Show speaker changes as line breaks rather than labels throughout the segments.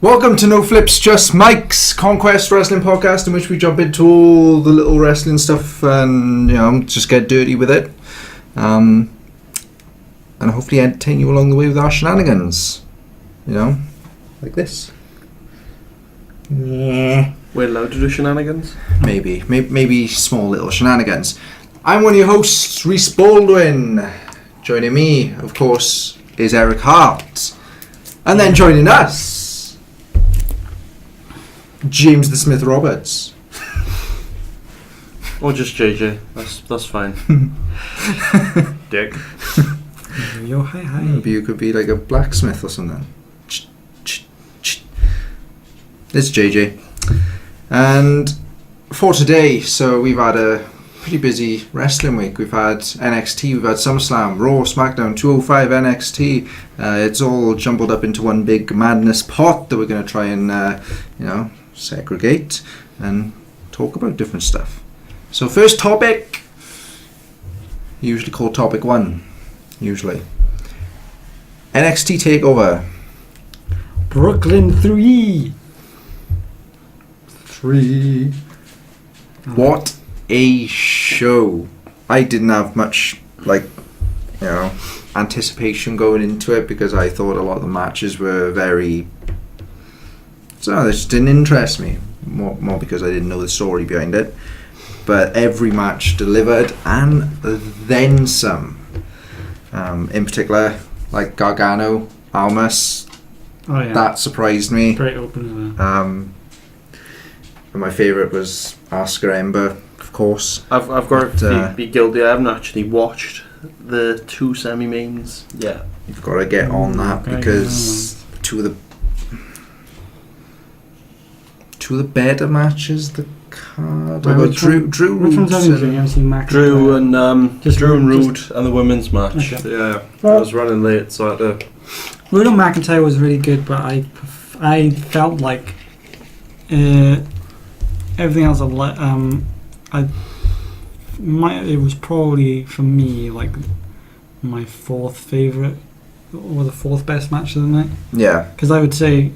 Welcome to No Flips, Just Mike's Conquest Wrestling Podcast, in which we jump into all the little wrestling stuff and, just get dirty with it. And hopefully entertain you along the way with our shenanigans. Like this. Yeah.
We're allowed to do shenanigans?
Maybe small little shenanigans. I'm one of your hosts, Rhys Baldwin. Joining me, of course, is Eric Hart. And then joining us, James the Smith Roberts.
Or just JJ. That's fine. Dick.
Yo, hi.
Maybe you could be like a blacksmith or something. It's JJ. And for today, so we've had a pretty busy wrestling week. We've had NXT, we've had SummerSlam, Raw, SmackDown, 205 NXT. It's all jumbled up into one big madness pot that we're going to try and, segregate and talk about different stuff. So first topic, usually called topic 1, usually. NXT Takeover.
Brooklyn 3.
What a show. I didn't have much, anticipation going into it because I thought a lot of the matches were they just didn't interest me. More because I didn't know the story behind it. But every match delivered and then some. In particular, like Gargano, Almas.
Oh yeah.
That surprised me.
Great opener there.
And my favourite was Asuka Ember, of course.
I've got to be guilty. I haven't actually watched the 2 semi-mains yet.
You've got to get on that because two of the better matches, the card.
Well,
I got Drew
which one's on? You haven't seen Max?
Drew and Rude and the women's match.
Okay.
Yeah,
Well,
I was running late, so I had to.
Rude and McIntyre was really good, but I felt like everything else it was probably for me like my 4th favourite or the 4th best match of the night.
Yeah.
Because I would say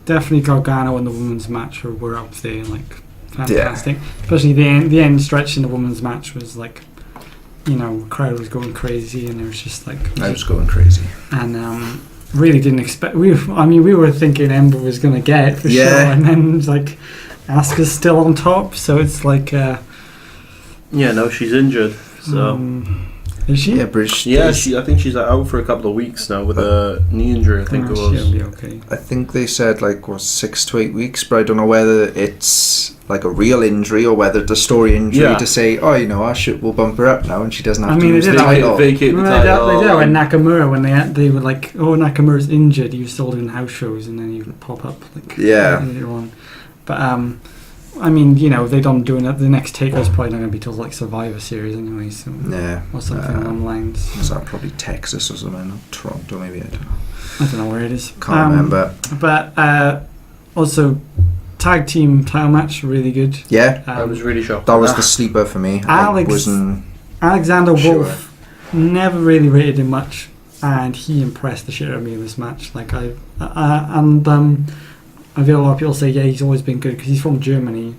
definitely Gargano and the women's match were up there, like fantastic. Yeah. Especially the end stretch in the women's match was like, the crowd was going crazy and it was just like.
I was going crazy.
And really didn't expect. We were thinking Ember was going to get it for sure, and then it's like Asuka's still on top, so it's like.
No, she's injured. So.
Is she?
Yeah, I think she's out for a couple of weeks now with a knee injury. I think it was.
She'll be okay.
I think they said 6 to 8 weeks, but I don't know whether it's like a real injury or whether it's a story injury to say, our shit will bump her up now and she doesn't have to lose the title.
Vacate the title.
They did when Nakamura, when they were like, Nakamura's injured, he was still doing house shows and then he would pop up later on. But they don't do it. The next takeover is probably not going to be till Survivor Series anyway, so or something along the lines.
Is that probably Texas or something? Not Toronto, maybe. I don't know.
I don't know where it is.
Can't remember.
But also, tag team title match, really good.
Yeah,
I was really shocked.
That was the sleeper for me.
Alexander Wolf, never really rated him much, and he impressed the shit out of me in this match. I feel a lot of people say, he's always been good because he's from Germany,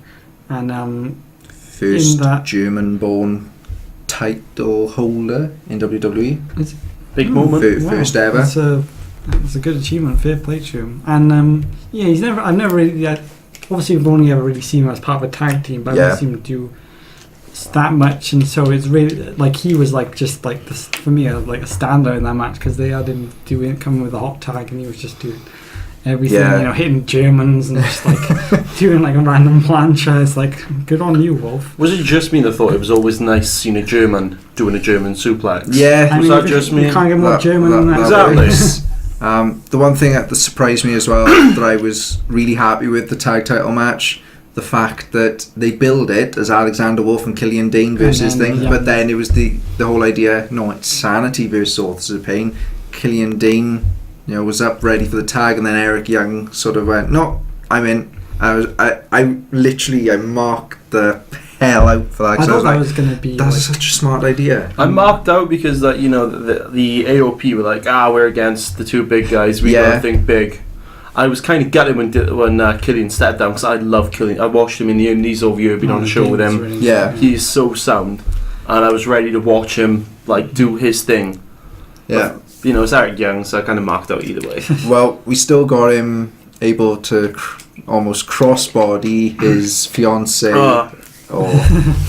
and
first German-born title holder in WWE.
It's
big moment.
First ever.
It's a good achievement. Fair play to him. And I've never really. Obviously, we've only ever really seen him as part of a tag team, but I've never seen him do that much, and so it's really he was just this, for me, a standout in that match because they had him coming with a hot tag, and he was just doing everything, hitting Germans and just doing a random plancha. It's good on you, Wolf.
Was it just me that thought it was always nice seeing a German doing a German suplex?
Yeah.
Was that just me?
You can't get more German than that.
Exactly.
The one thing that surprised me as well, that I was really happy with the tag title match, the fact that they billed it as Alexander Wolf and Killian Dane versus but then it was the whole idea, it's Sanity versus Authors of Pain. Killian Dane, was up ready for the tag, and then Eric Young sort of went, no, I'm in. I marked the hell out for that.
I thought that was going to be.
That's such a smart idea.
I marked out because the AOP were we're against the 2 big guys. We don't think big. I was kind of gutted when Killian stepped down, because I love Killian. I watched him in the Indies over here, been on the show with him.
Really
He's so sound, and I was ready to watch him like do his thing.
Yeah.
But, you know, it's Eric Young, so I kind of marked out either way.
Well, we still got him able to almost crossbody his fiancée,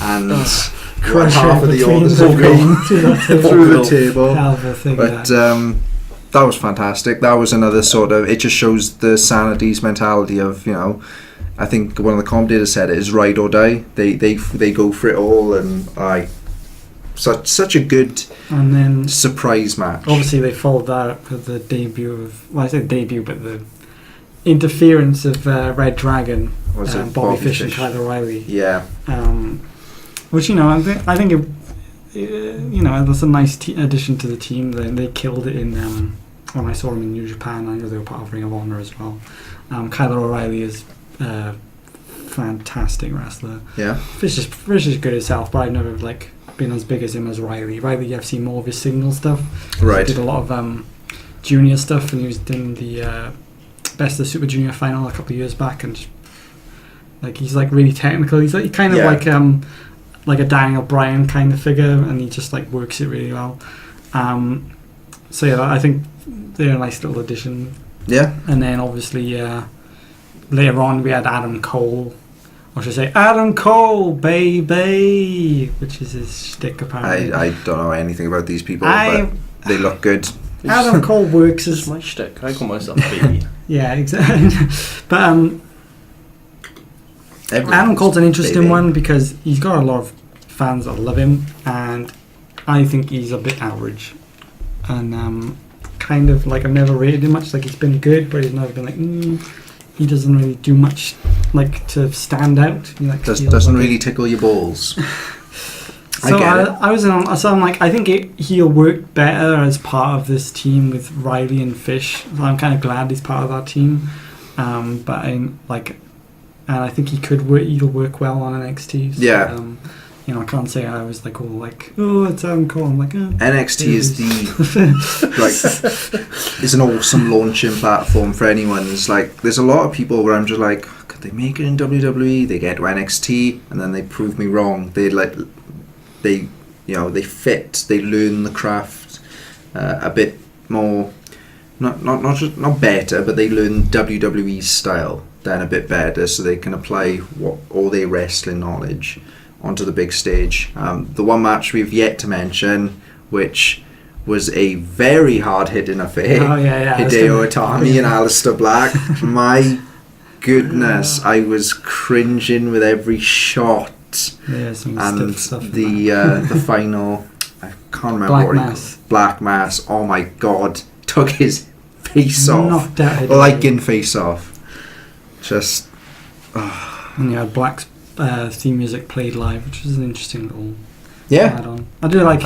and
crush
half
her
of the
between
orders through the table. But that was fantastic. That was another sort of, it just shows the Sanity's mentality of, you know, I think one of the commentators said it is ride or die. They go for it all, and such a good
and then
surprise match.
Obviously they followed that up with the debut of, well, I say debut, but the interference of Red Dragon, Bobby Fish and Kyle O'Reilly.
Yeah.
Which, you know, I think it, you know, that's a nice addition to the team. They killed it in when I saw them in New Japan. I know they were part of Ring of Honor as well. Kyle O'Reilly is a fantastic wrestler.
Yeah.
Fish is good himself, but I've never been as big as him as Riley. Riley, I've seen more of his single stuff.
Right.
He did a lot of junior stuff, and he was in the Best of the Super Junior final a couple of years back, and he's really technical. He's kind of like a Daniel Bryan kind of figure, and he just works it really well. So yeah, I think they're a nice little addition.
Yeah.
And then obviously later on we had Adam Cole. Or should I say Adam Cole, baby, which is his shtick apparently.
I don't know anything about these people, but they look good.
Adam Cole works as
my shtick. I call myself baby.
Yeah, exactly. But Adam Cole's an interesting one because he's got a lot of fans that love him, and I think he's a bit average. And kind of I've never rated him much. He's been good, but he's never been he doesn't really do much to stand out. He
doesn't really tickle your balls.
So I think he'll work better as part of this team with Riley and Fish. So I'm kind of glad he's part of that team. But and I think he'll work well on NXT. So,
yeah.
You know, I can't say I was it's Adam Cole. I'm
NXT is is an awesome launching platform for anyone. It's there's a lot of people where I'm just could they make it in WWE? They get to NXT and then they prove me wrong. They fit. They learn the craft a bit more. Not better, but they learn WWE's style then a bit better, so they can apply all their wrestling knowledge onto the big stage. The one match we've yet to mention, which was a very hard-hitting affair.
Oh, yeah.
Hideo Itami and Aleister Black. My goodness, I was cringing with every shot.
Yeah, some
and
stiff stuff.
The final, I can't remember Black Mass. Oh my god, took his face off. Liking face off. Just.
And you had Black's theme music played live, which was an interesting little add-on. I do like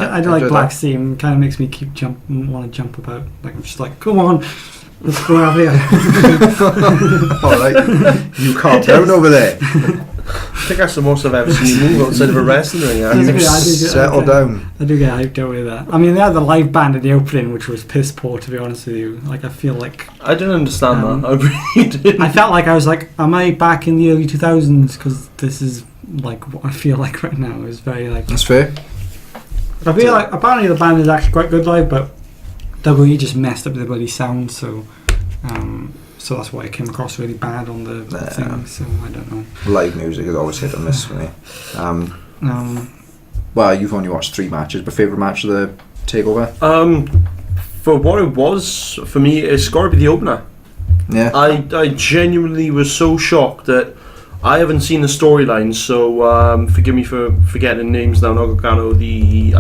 Black's theme. Kind of makes me want to jump about. I'm just come on, let's go out here.
Alright, you calm down over there.
I think that's the most I've ever seen you move outside of a wrestling ring.
Settle down.
I do get hyped out with that. I mean, they had the live band in the opening, which was piss poor, to be honest with you. I feel
I didn't understand that. I really didn't.
I felt I was am I back in the early 2000s? Because this is what I feel like right now. It was very
That's fair.
I feel apparently the band is actually quite good live, but WWE just messed up the bloody sound, so that's why it came across really bad on the thing. So I don't know.
Live music is always hit or miss for me. Well, you've only watched 3 matches, but favourite match of the Takeover?
For what it was, for me, it's got to be the opener.
Yeah.
I genuinely was so shocked that I haven't seen the storyline, so forgive me for forgetting names now. Gargano,
Andrade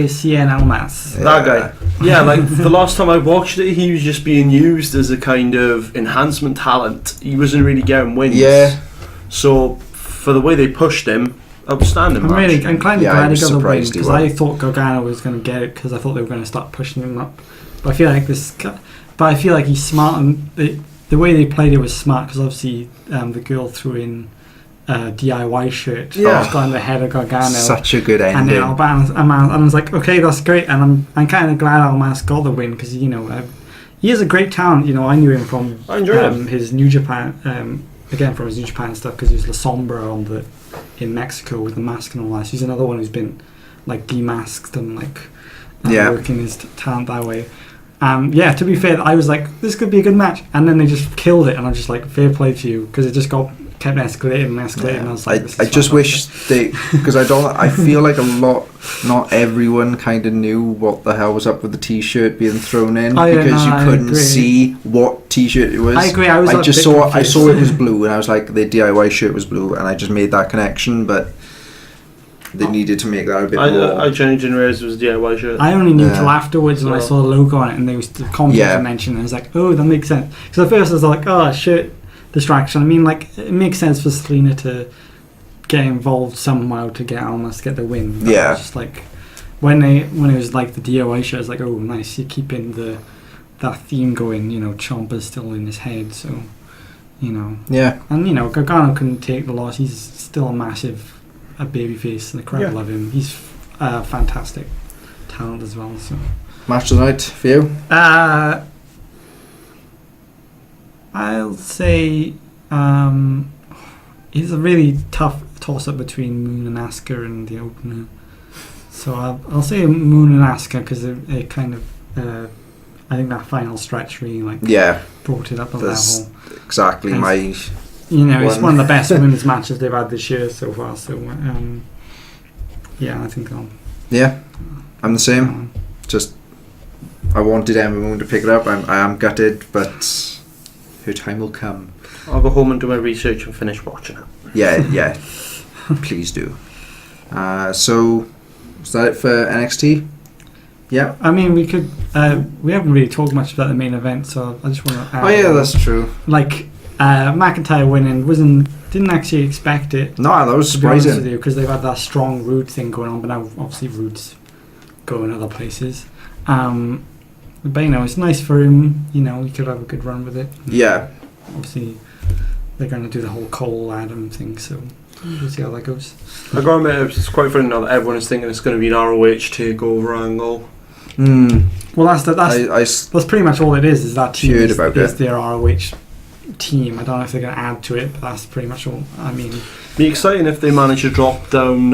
Cien Almas.
That guy. Yeah, the last time I watched it, he was just being used as a kind of enhancement talent. He wasn't really getting wins.
Yeah.
So for the way they pushed him, outstanding match.
I'm kind of glad he got the win, because I thought Gargano was going to get it, because I thought they were going to start pushing him up. But I feel like he's smart, and the way they played it was smart, because obviously the girl threw in a DIY shirt.
Yeah.
It's got on the head of Gargano.
Such a good ending.
And then Almas, and I was okay, that's great. And I'm kind of glad Almas got the win, because he is a great talent. You know, I knew him from
I enjoy him.
his New Japan, again from his New Japan stuff, because he was La Sombra in Mexico with the mask and all that. So he's another one who's been like demasked and like working his talent that way. To be fair, I was like, this could be a good match, and then they just killed it, and I'm just like, fair play to you, because it just kept escalating and escalating. And I was like,
I just wish they, because I feel like not everyone kind of knew what the hell was up with the t-shirt being thrown in, because you couldn't see what t-shirt it was.
I agree.
I saw it was blue, and I was like, the DIY shirt was blue, and I just made that connection, but they needed to make that a bit more.
I genuinely didn't realise it was a DIY shirt.
I only knew till afterwards when I saw the logo on it, and there was the comments mentioned, and I was like, oh, that makes sense. Because at first I was like, oh, shirt distraction. I mean, like, it makes sense for Selena to get involved somehow to almost get the win. But
yeah.
Just like when it was like the DIY shirt, I was like, oh, nice, you're keeping that theme going. You know, Ciampa's still in his head, so you know.
Yeah.
And you know, Gargano couldn't take the loss. He's still a massive babyface, and the crowd love him. He's a fantastic talent as well. So
match of the night for you?
I'll say it's a really tough toss-up between Moon and Asuka in the opener. So I'll say Moon and Asuka, because it kind of I think that final stretch really brought it up a level.
Exactly
and
my.
You know, it's one of the best women's matches they've had this year so far. So I think I'll.
Yeah, I'm the same. Just I wanted Ember Moon to pick it up. I am gutted, but her time will come.
I'll go home and do my research and finish watching it.
Yeah. Please do. So, is that it for NXT? Yeah.
I mean, we could. We haven't really talked much about the main event, so I just want to.
Oh yeah, that's true.
Like McIntyre winning didn't actually expect it.
No, that was surprising.
Because they've had that strong Rude thing going on, but now obviously Rude's going other places. But you know, it's nice for him. You know, he could have a good run with it.
Yeah.
Obviously, they're going to do the whole Cole Adam thing, so we'll see how that goes.
I gotta admit, it's quite funny now that everyone is thinking it's going to be an ROH takeover angle.
Well, that's pretty much all it is. Is that team is their ROH team. I don't know if they're going to add to it, but that's pretty much all. I mean,
be exciting if they manage to drop down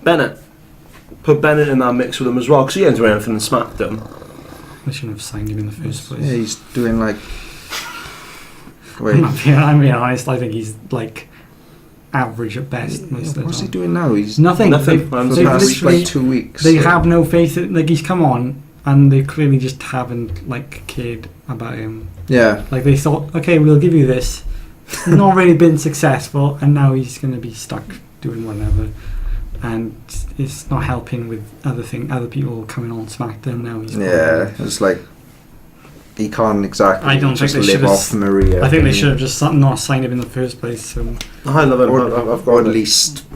Bennett. Put Bennett in that mix with them as well, because he ain't doing anything in SmackDown.
They shouldn't have signed him in the first place.
Yeah, he's doing like. Wait.
I'm being honest. I think he's like average at best.
What's he doing now? He's
nothing.
For the past like 2 weeks.
They have no faith. Like, he's come on, and they clearly just haven't like cared about him.
Yeah.
Like, they thought, okay, we'll give you this. Not really been successful, and now he's going to be stuck doing whatever. And it's not helping with other people coming on SmackDown now.
It's like he can't exactly.
I don't
just
think they
live off Maria.
I think they should have just not signed him in the first place. So
I love him.
I've got at least,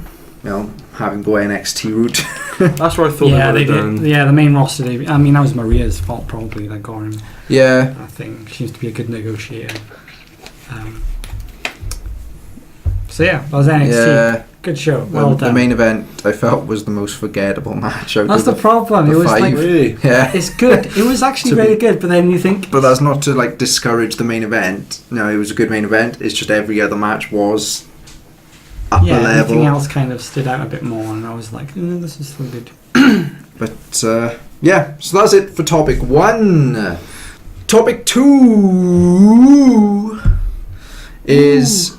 have him go NXT route.
That's what I thought.
Yeah, they did. Yeah, the main roster. I mean, that was Maria's fault probably that got him.
Yeah,
I think she seems to be a good negotiator. So yeah, that was NXT. Yeah. Good show. Well done.
The main event I felt was the most forgettable match.
That's the problem. It was
five.
like,
really? Yeah,
it's good. It was actually really good, but then you think.
But that's not to like discourage the main event. No, it was a good main event. It's just every other match was upper level.
Everything else kind of stood out a bit more, and I was like, this is still good.
But so that's it for topic 1. Topic 2 is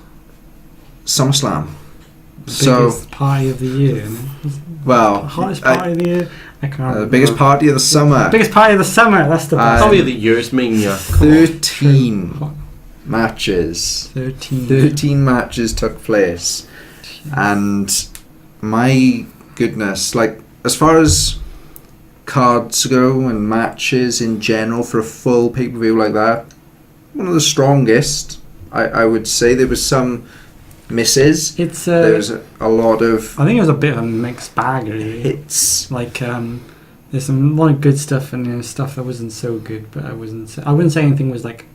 SummerSlam.
Biggest party of the year.
Well,
hottest party of the year. I can't remember.
The biggest party of the summer.
Biggest party of the summer. That's the best.
Party of the year is Mania.
13 matches. 13 matches took place, and my goodness, like as far as cards go and matches in general for a full pay-per-view like that, one of the strongest. I would say there was some misses. There was a lot of.
I think it was a bit of a mixed bag, really.
Hits.
Like there's a lot of good stuff and stuff that wasn't so good, but I wouldn't say anything was like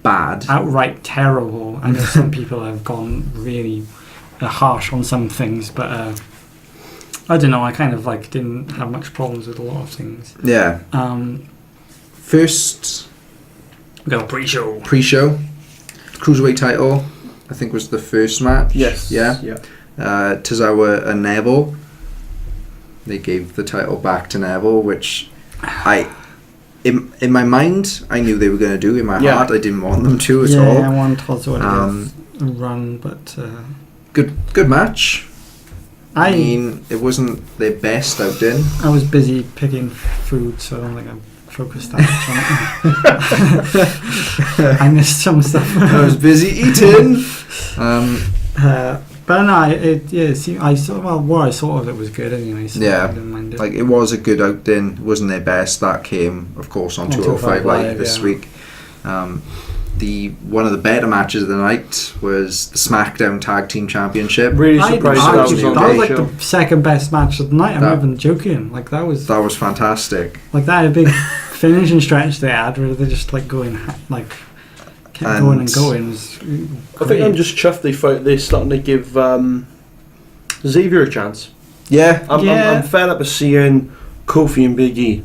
bad,
outright terrible. I know some people have gone really harsh on some things, but I don't know. I kind of like didn't have much problems with a lot of things.
Yeah. First
We got a pre-show.
Cruiserweight title, I think, was the first match.
Yes.
Yeah. Tozawa and Neville. They gave the title back to Neville, which in my mind, I knew they were going to do. In my heart, I didn't want them to at all.
Yeah, I want Tozawa to run, but...
Good match. I mean, it wasn't their best outing.
I was busy picking food, so I don't think I focused that much on it. I missed some stuff.
I was busy eating.
But no, I saw of it was good anyway. So I didn't mind it.
Like, it was a good outing. It wasn't their best. That came, of course, on 205 Live this week. One of the better matches of the night was the SmackDown Tag Team Championship.
Really surprised that was on
that was
the
like
show.
the second best match of the night. I'm not even joking. Like that was
fantastic.
Like that a big finishing stretch they had where they just like going like kept going and going. It was great.
I think I'm just chuffed they're starting to give Xavier a chance.
Yeah.
I'm fed up of seeing Kofi and Big E.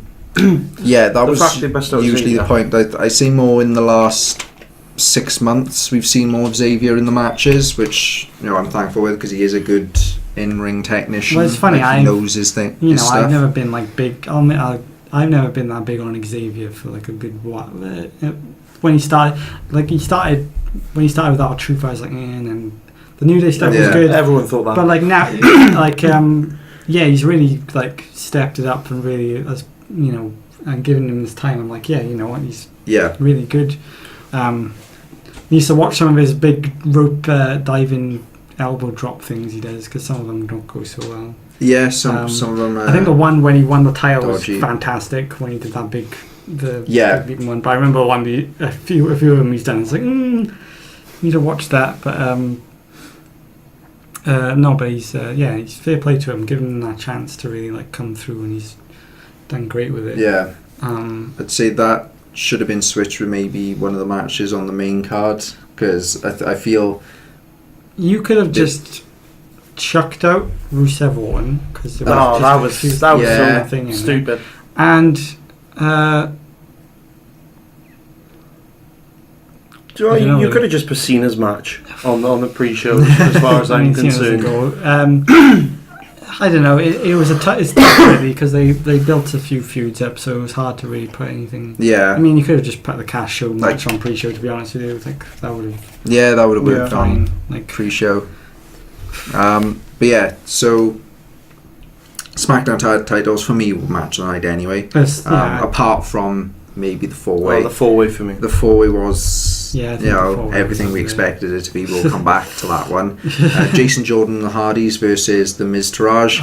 Yeah, that was
usually
usually the point. I see more in the last 6 months. We've seen more of Xavier in the matches, which I'm thankful with because he is a good in-ring technician.
Well, it's funny.
He knows his thing.
I've never been like big. I've never been that big on Xavier for like a good while. When he started with our Truth, I was like, and the New Day stuff was good.
Everyone thought that.
But like now, he's really like stepped it up and really and giving him this time. I'm like, he's really good. I used to watch some of his big rope diving elbow drop things he does because some of them don't go so well.
Yeah, some of them.
I think the one when he won the title
dodgy.
was fantastic when he did that big big one. But I remember a few of them he's done. It's like need to watch that. But but he's fair play to him, giving him that chance to really like come through, and he's done great with it.
Yeah, I'd say that should have been switched with maybe one of the matches on the main card because I feel
you could have just chucked out Rusev Orton because
that was
something
stupid.
And
you could have just put Cena's match on the pre-show, as far as I'm concerned.
I don't know. It was it's tough really because they built a few feuds up, so it was hard to really put anything. Yeah. I mean, you could have just put the Cash Show match on pre-show. To be honest with you, I think that would have. Yeah, that would have worked on
pre-show. But yeah, so SmackDown titles for me were match of the night anyway. Apart from maybe the 4-way.
The 4-way for me.
The 4-way was, everything we
was
expected it to be. We'll come back to that one. Jason Jordan and the Hardys versus the Miz Taraj.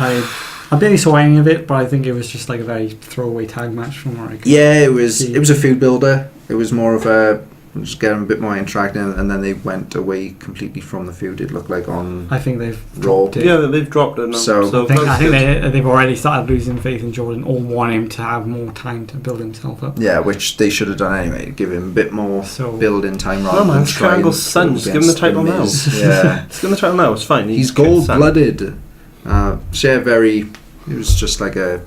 I barely saw any of it, but I think it was just like a very throwaway tag match from where I could
it was a feud builder. It was more of a just get them a bit more interactive, and then they went away completely from the feud. It looked like on.
I think they've
Raw.
dropped it.
Yeah, they've dropped it now.
So I think they've already started losing faith in Jordan, or want him to have more time to build himself up.
Yeah, which they should have done anyway. Give him a bit more build-in time rather than
Triangle's son. Just give him the title now.
Yeah,
just give him the title now. It's fine.
He's gold-blooded. It was just like a.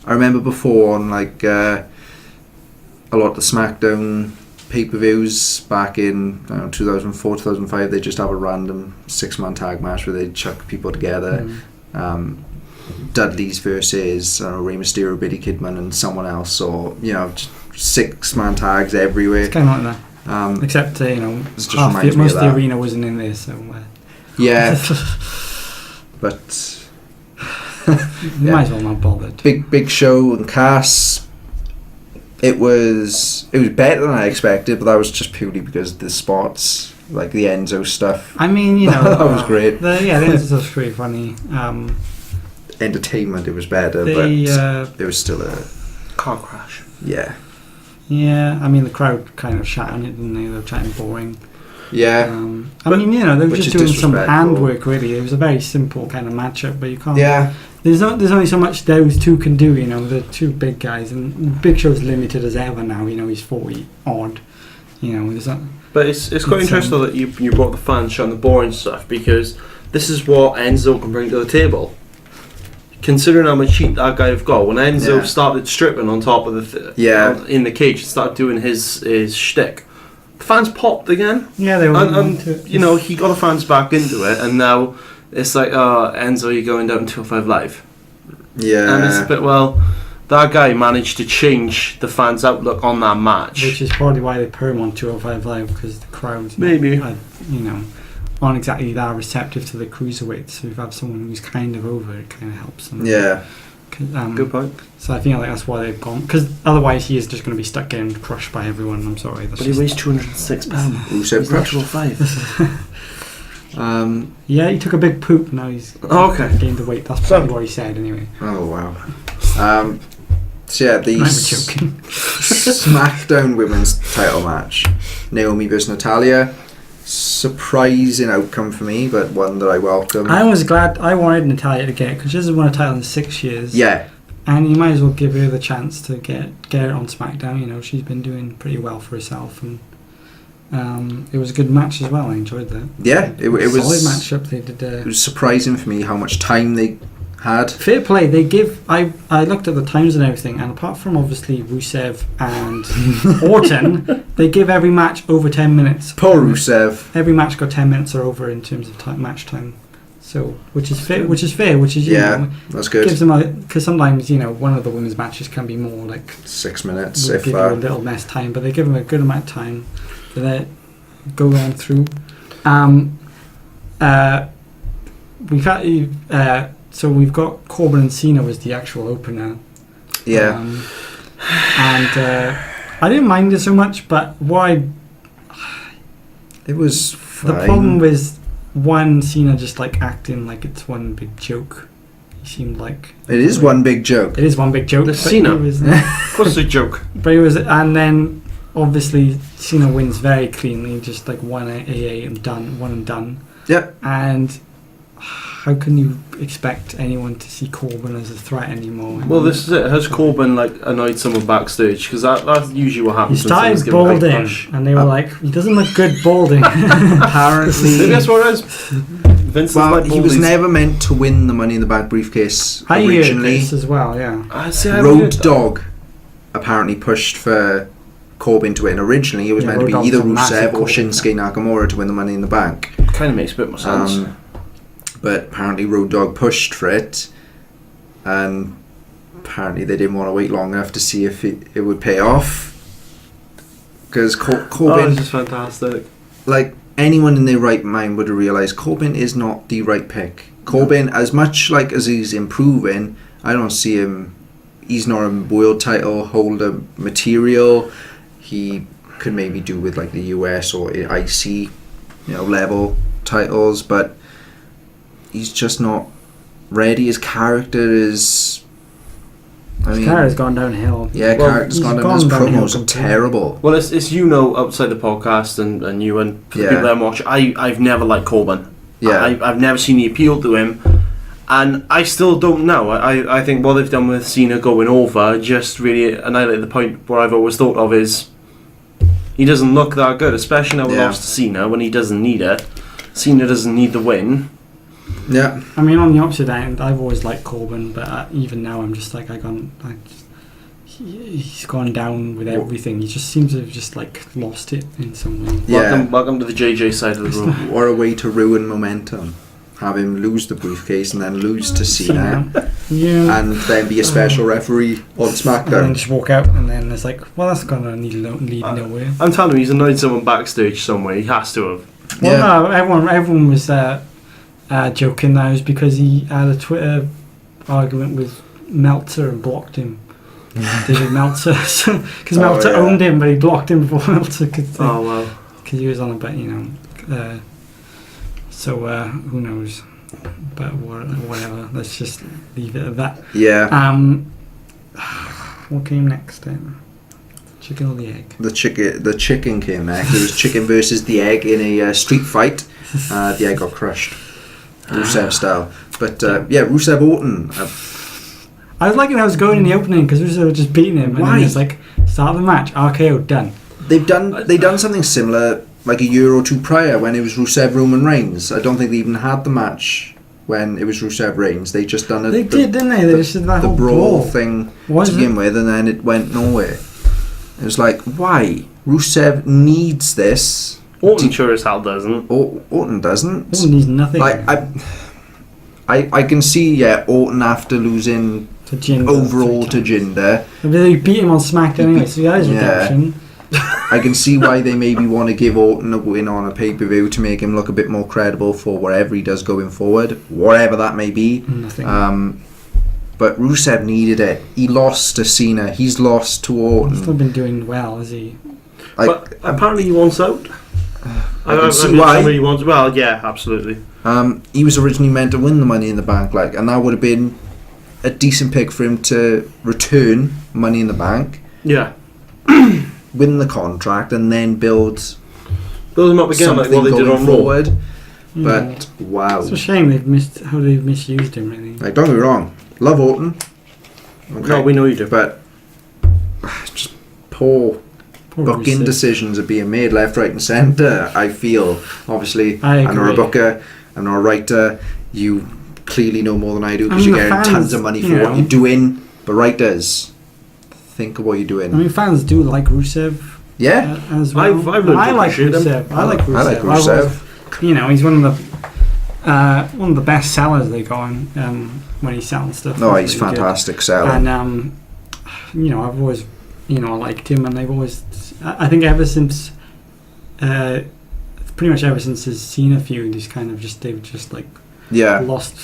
I remember before on like a lot of the SmackDown pay-per-views back in 2004, 2005, they just have a random 6-man tag match where they chuck people together. Dudley's versus Rey Mysterio, Billy Kidman and someone else, or 6-man tags everywhere.
It's kind of like that, except most of the arena wasn't in there, so
but
might as well not bothered.
Big Show and Cass. It was better than I expected, but that was just purely because of the spots, like the Enzo stuff.
I mean,
that was great.
The Enzo stuff was pretty funny.
Entertainment, it was better, but it was still a
car crash.
Yeah.
Yeah, I mean the crowd kind of shat on it, didn't they? They were chatting boring.
Yeah.
they were just doing some handwork. Really, it was a very simple kind of matchup, but you can't.
Yeah.
There's only so much those two can do, the two big guys, and Big Show's limited as ever now, he's 40 odd, there's that.
But it's quite interesting that you brought the fans showing the boring stuff, because this is what Enzo can bring to the table. considering how much heat that guy have got, when Enzo started stripping on top of in the cage, started doing his shtick, the fans popped again.
Yeah, they were.
And you know, he got the fans back into it, and now it's like, oh, Enzo, you're going down 205 Live.
Yeah.
And it's a bit, well, that guy managed to change the fans' outlook on that match.
Which is probably why they put him on 205 Live, because the crowds,
maybe,
aren't exactly that receptive to the cruiserweights. So if you have someone who's kind of over, it kind of helps them.
Yeah.
Good
point.
So I think that's why they've gone, because otherwise he is just going to be stuck getting crushed by everyone. I'm sorry.
But he weighs 206 pounds.
Who said crushed?
5.
Yeah, he took a big poop. Now he's gained the weight. That's probably what he said anyway.
Oh wow. So yeah, the
joking.
SmackDown Women's Title match, Naomi versus Natalya. Surprising outcome for me, but one that I welcome.
I was glad. I wanted Natalya to get it because she hasn't won a title in 6 years.
Yeah.
And you might as well give her the chance to get it on SmackDown. You know, she's been doing pretty well for herself, and it was a good match as well. I enjoyed that.
Yeah, it was
a solid matchup. They did.
It was surprising for me how much time they had.
Fair play. They give. I looked at the times and everything, and apart from obviously Rusev and Orton, they give every match over 10 minutes.
Poor Rusev.
Every match got 10 minutes or over in terms of match time. So, which is fair. Which is
that's good.
Gives them because sometimes one of the women's matches can be more like
6 minutes.
If give you a little less time, but they give them a good amount of time for that go on through. So we've got Corbin and Cena as the actual opener.
Yeah.
And I didn't mind it so much, but
it was fine.
The problem was Cena just like acting like it's one big joke. He seemed like
it is one big joke.
It is one big joke.
The Cena. Of course, it's a joke.
But it was, and then obviously Cena wins very cleanly, just like one AA and done, one and done.
Yep.
And how can you expect anyone to see Corbin as a threat anymore?
Well, this is it. Has Corbin annoyed someone backstage? Because that's usually what happens.
He started balding, and they were like, "He doesn't look good balding."
Apparently,
maybe that's what it is. Vince
he was never meant to win the Money in the Bank briefcase originally.
I heard this as well. Yeah.
Road Dogg apparently pushed for Corbin to win. Originally, it was meant to be either Rusev or Shinsuke Nakamura to win the Money in the Bank.
Kind of makes a bit more sense.
But apparently Road Dogg pushed for it, and apparently they didn't want to wait long enough to see if it would pay off. Because Corbin,
this is fantastic.
Like anyone in their right mind would have realised, Corbin is not the right pick. Corbin, as much as he's improving, I don't see him. He's not a world title holder material. He could maybe do with like the US or IC, level titles, but he's just not ready. His character is.
His character's gone downhill.
Yeah, character's gone downhill. His promos are terrible.
Well, it's outside the podcast and you and for the people that watch. I've never liked Corbin.
Yeah,
I've never seen the appeal to him, and I still don't know. I think what they've done with Cena going over just really annihilated the point where I've always thought of is he doesn't look that good, especially now we lost to Cena when he doesn't need it. Cena doesn't need the win.
Yeah.
I mean, on the opposite end, I've always liked Corbin, but even now I'm just like, he's gone down with everything. He just seems to have just like lost it in some way.
Yeah.
Welcome to the JJ side of the room.
Or a way to ruin momentum. Have him lose the briefcase and then lose to Cena.
Yeah.
And then be a special referee on SmackDown.
And then just walk out, and then it's like, well, that's going to lead nowhere.
I'm telling you, he's annoyed someone backstage somewhere. He has to have.
Well, no, everyone was joking that it was because he had a Twitter argument with Meltzer and blocked him. David Meltzer, because Meltzer owned him, but he blocked him before Meltzer could. Because he was on about who knows? But whatever. Let's just leave it at that.
Yeah.
What came next then? Chicken or the egg?
The chicken came next. It was chicken versus the egg in a street fight. The egg got crushed, Rusev style. But Rusev Orton.
I was liking how it was going in the opening because Rusev was just beating him.
Why?
And it's like start the match, RKO done.
They've done something similar like a year or two prior when it was Rusev Roman Reigns. I don't think they even had the match when it was Rusev Reigns. They just done
They did, didn't they? They just did that
the
whole
brawl thing
Was
to begin with, and then it went nowhere. It was like, why? Rusev needs this.
Orton sure as hell doesn't.
Orton doesn't.
Orton needs nothing.
Like I can see Orton after losing
to Jinder
overall to
3 times.
Jinder.
But they beat him on SmackDown anyway, so he had his redemption.
I can see why they maybe want to give Orton a win on a pay-per-view to make him look a bit more credible for whatever he does going forward, whatever that may be.
Nothing.
But Rusev needed it. He lost to Cena. He's lost to Orton.
He's still been doing well, has he?
But apparently he wants out.
I can see why.
He wants, well, yeah, absolutely.
He was originally meant to win the Money in the Bank, and that would have been a decent pick for him to return Money in the Bank.
Yeah.
Win the contract and then build
them up again like what they did on
forward.
Yeah.
But wow,
It's a shame they've misused him, really.
like, don't get me wrong, love Orton. Okay.
No, we know you do.
But just poor booking
Rusev.
decisions are being made left, right, and centre. I feel obviously
I
I'm not a
agree.
booker, I'm not a writer. You clearly know more than I do
I
because
mean,
you're
the
getting
fans,
tons of money for
you
what
know.
you're doing. But writers, think of what you're doing.
I mean, fans do like Rusev
Yeah,
as well.
I've learned to
I like
appreciate him.
Rusev. I like Rusev.
I like
I've always-
Rusev.
he's one of the best sellers they go on when he's selling stuff.
No,
He's
he's
really good.
fantastic selling.
And I've always liked him, and they've always. I think ever since, pretty much ever since his Cena feud, they've just like
Yeah,
lost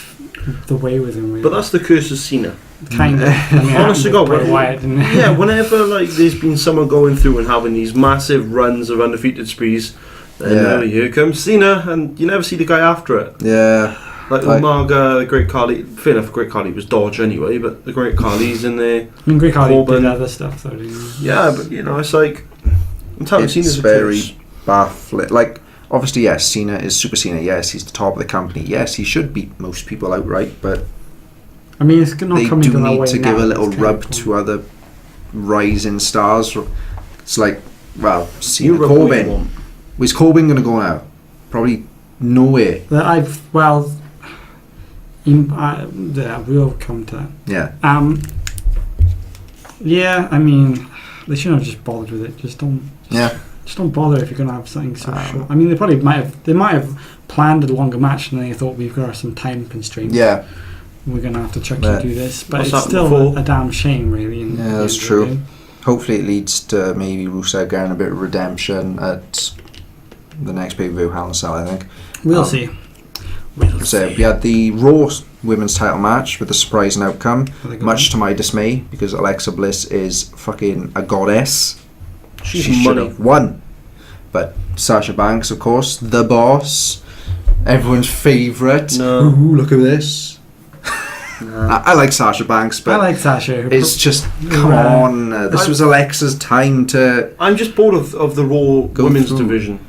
the way with him. Really.
But that's the curse of Cena.
kind of.
Honest to God,
Bray
when-
Wyatt, didn't it?
Yeah, whenever like there's been someone going through and having these massive runs of undefeated sprees, then here comes Cena, and you never see the guy after it.
yeah.
Like Umaga, the Great Khali. Fair enough, Great Khali was Dodge anyway, but the Great Khali's in there.
I mean, Great Khali did
Corbin.
other stuff though, didn't he?
Yeah, but it's like I'm telling
It's
Cena's a
very
curse.
baffling. Like, obviously, yes, Cena is Super Cena. Yes, he's the top of the company. Yes, he should beat most people outright, but
I mean, it's not
they
coming
do
to that
need
way
to
now.
give a little
It's kind
rub
of
to other rising stars. It's like, well,
You
Cena,
rub what you
Corbin.
want.
Where's Corbin going to go now? Probably nowhere.
We'll come to that.
Yeah.
Yeah, I mean, they shouldn't have just bothered with it. Just don't bother if you're going to have something so short. I mean, they might have planned a longer match and they thought we've got some time constraints.
Yeah.
We're going to have to chuck you do this, but
What's
it's
happened
still
before?
a damn shame, really.
Yeah, that's true. Hopefully it leads to maybe Rusev getting a bit of redemption at the next pay-per-view, Hell in a Cell, I think.
We'll see.
So we had the Raw Women's title match with a surprising outcome, much to my dismay, because Alexa Bliss is fucking a goddess.
She's
She should
money.
have won. But Sasha Banks, of course, the boss, everyone's favourite.
No.
Ooh, look at this. I like Sasha Banks, but
I like Sasha.
it's just, come on. This was Alexa's time to...
I'm just bored of the Raw
Go
women's
through.
division.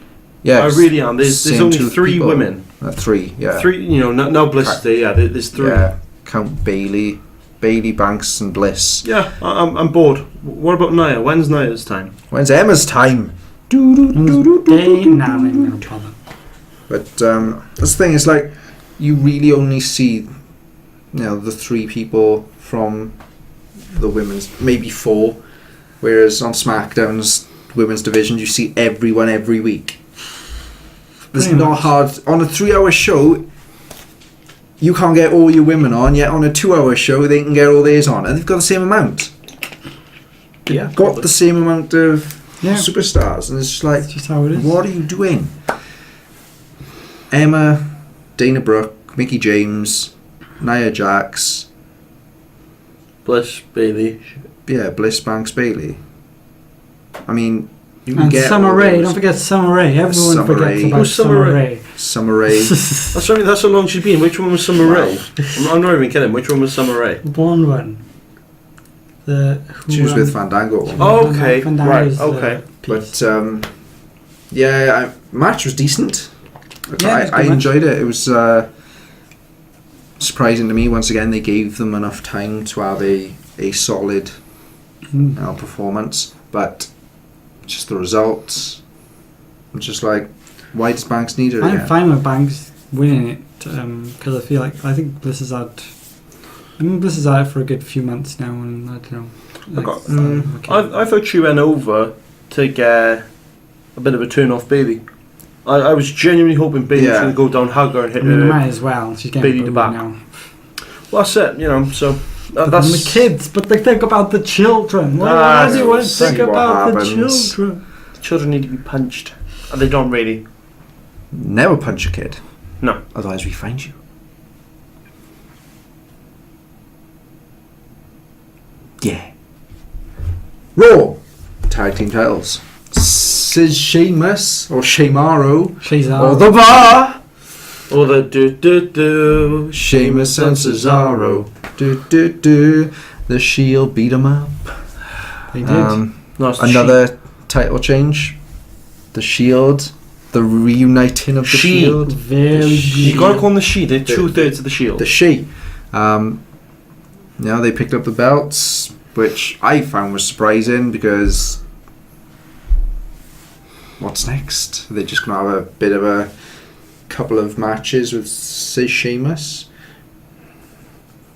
Yeah,
I really am. There's
same
only
two
3
people.
women.
3, yeah.
3, now Bliss is there, yeah, there's 3.
Yeah, Count Bailey, Banks and Bliss.
Yeah, I'm bored. What about Nia? When's Nia's time?
When's Emma's time? But that's the thing, it's like you really only see the 3 people from the women's, maybe 4, whereas on SmackDown's women's division you see everyone every week. It's
Pretty
not
much.
hard. On a 3-hour show you can't get all your women on, yet on a 2-hour show they can get all theirs on, and they've got the same amount.
Yeah,
Got the same amount of
Yeah.
superstars, and it's just like,
That's just how it is.
what are you doing? Emma, Dana Brooke, Mickey James, Nia Jax,
Bliss, Bailey.
Bliss, Banks, Bailey. I mean, you can
And
get
Summer
all
Rae,
those.
don't forget Summer Rae. Everyone
Summer
forgets
Rae.
about
Who's Summer
Summer
Rae?
Rae.
Summer Rae.
That's how long she's been. Which one was Summer Rae? I'm not even kidding. Which one was Summer Rae?
The blonde one.
She was with Fandango.
Oh, okay.
Fandango's
Right,
the
okay.
piece.
But match was decent.
Yeah, it was a
I
good match.
enjoyed it. It was surprising to me. Once again, they gave them enough time to have a solid performance, but just the results. I'm just like, why does Banks need it
I'm
again?
fine with Banks winning it because I think Bliss has had it for a good few months now, and I don't know.
I thought she went over to get a bit of a turn off Bailey. I was genuinely hoping Bailey was going to go down, hug her, and hit her.
Might as well. She's getting
Bailey the back
now.
Well, that's it. So
that's the kids, but they think about the children. Why do you think about the children?
The children need to be punched, and they don't really.
Never punch a kid.
No.
Otherwise, we find you. Yeah. Raw tag team titles. Sheamus or Shemaro or the Bar
or the do.
Sheamus and Cesaro. Do. The Shield beat 'em up.
They did.
Another title change. The Shield. The reuniting of the Shield.
Very
you gotta call them the She. They're 2/3 of the Shield.
The She. They picked up the belts, which I found was surprising because what's next? They're just gonna have a bit of a couple of matches with Sheamus.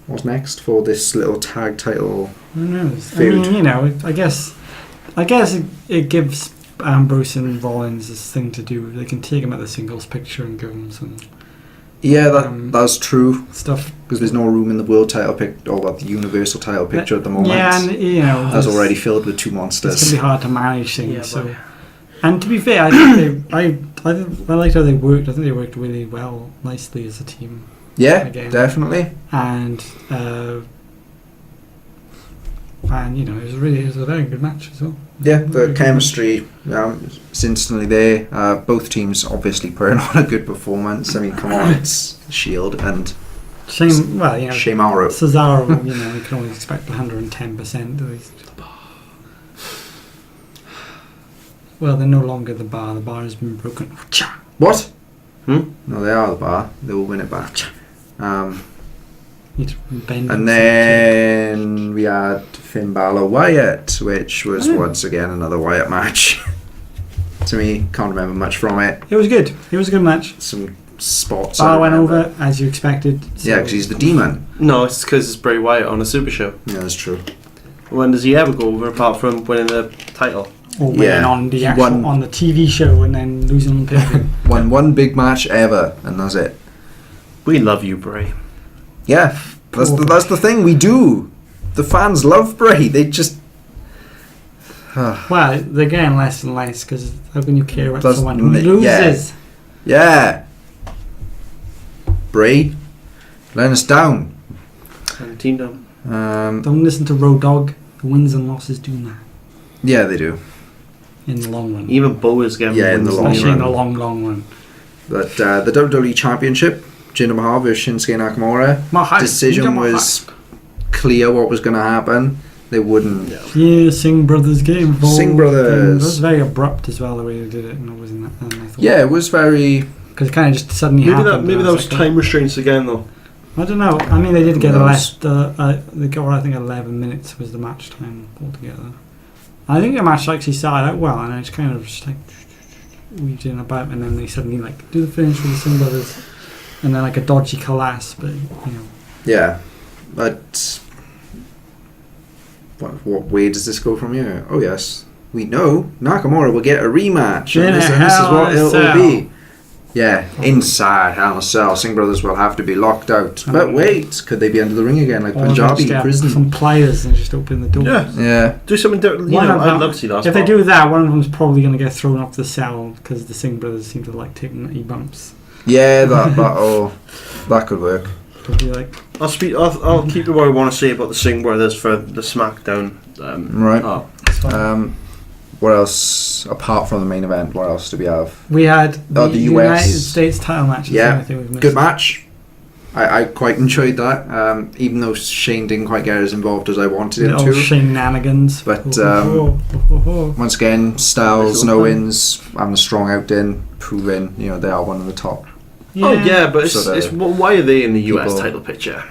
What's next for this little tag title?
Who knows?
Feud?
I mean, I guess it gives Ambrose and Rollins this thing to do. They can take him at the singles picture and give him some.
Yeah, that's true.
Stuff
because there's no room in the world title picture or the universal title picture at the moment.
Yeah, and
that's already filled with two monsters.
It's gonna be hard to manage things.
Yeah,
so, and to be fair, I think I liked how they worked. I think they worked really well, nicely as a team.
Yeah,
again.
Definitely.
And it was a very good match as well.
Yeah, the chemistry is instantly there. Both teams obviously putting on a good performance. I mean, come on, it's Shield and
Shemaro. Cesaro, you can always expect 110% at least. Well, they're no longer the Bar. The Bar has been broken.
What? No, they are the Bar. They will win it back. And then we had Finn Balor Wyatt, which was once again another Wyatt match. To me, can't remember much from it.
It was good. It was a good match.
Some spots.
Balor went over as you expected.
So. Yeah, because he's the demon.
No, it's because it's Bray Wyatt on a Super Show.
Yeah, that's true.
When does he ever go over apart from winning the title?
Or winning on the on the TV show and then losing on pay-per-view.
Won one big match ever, and that's it.
We love you, Bray.
Yeah, that's the thing we do. The fans love Bray. They just
well, they're getting less and less because how can you care about someone who loses?
Yeah. Bray, letting us down.
17 down.
Don't listen to Road Dogg. The wins and losses do that.
Yeah, they do.
In the long run.
Even Bo is getting
in the long run.
Especially in the long run.
But the WWE Championship, Jinder Mahal versus Shinsuke Nakamura. Decision was clear what was going to happen. They wouldn't.
Yeah, Singh Brothers game.
Singh Brothers.
It was very abrupt as well the way they did it, and it wasn't that. I thought.
Yeah, it was very.
Because it kind of just suddenly happened.
Maybe that was time restraints again, though.
I don't know. I mean, they did get they got, I think, 11 minutes was the match time altogether. I think the match actually started out well, and it's kind of just like weaved in about, and then they suddenly do the finish with the Singh Brothers, and then a dodgy collapse, but
Yeah, but what way does this go from here? Oh yes, we know Nakamura will get a rematch, and this is what it will be. Yeah, inside Hell in a Cell, Singh Brothers will have to be locked out. But wait, could they be under the ring again, like Punjabi prison?
Some pliers and just open the door.
Yeah.
Do something different. I'd love to see that.
If they do that, one of them's probably going to get thrown off the cell because the Singh Brothers seem to like taking nutty bumps.
Yeah, that could work.
I'll keep what I want to say about the Singh Brothers for the SmackDown.
Right. What else, apart from the main event, what else do we have?
We had the
US.
United States title match.
Yeah, good match. I quite enjoyed that, even though Shane didn't quite get as involved as I wanted him to.
Shenanigans.
But once again, Styles and Owens having a strong outing, proving they are one of the top.
Yeah. But why are they in the US title picture?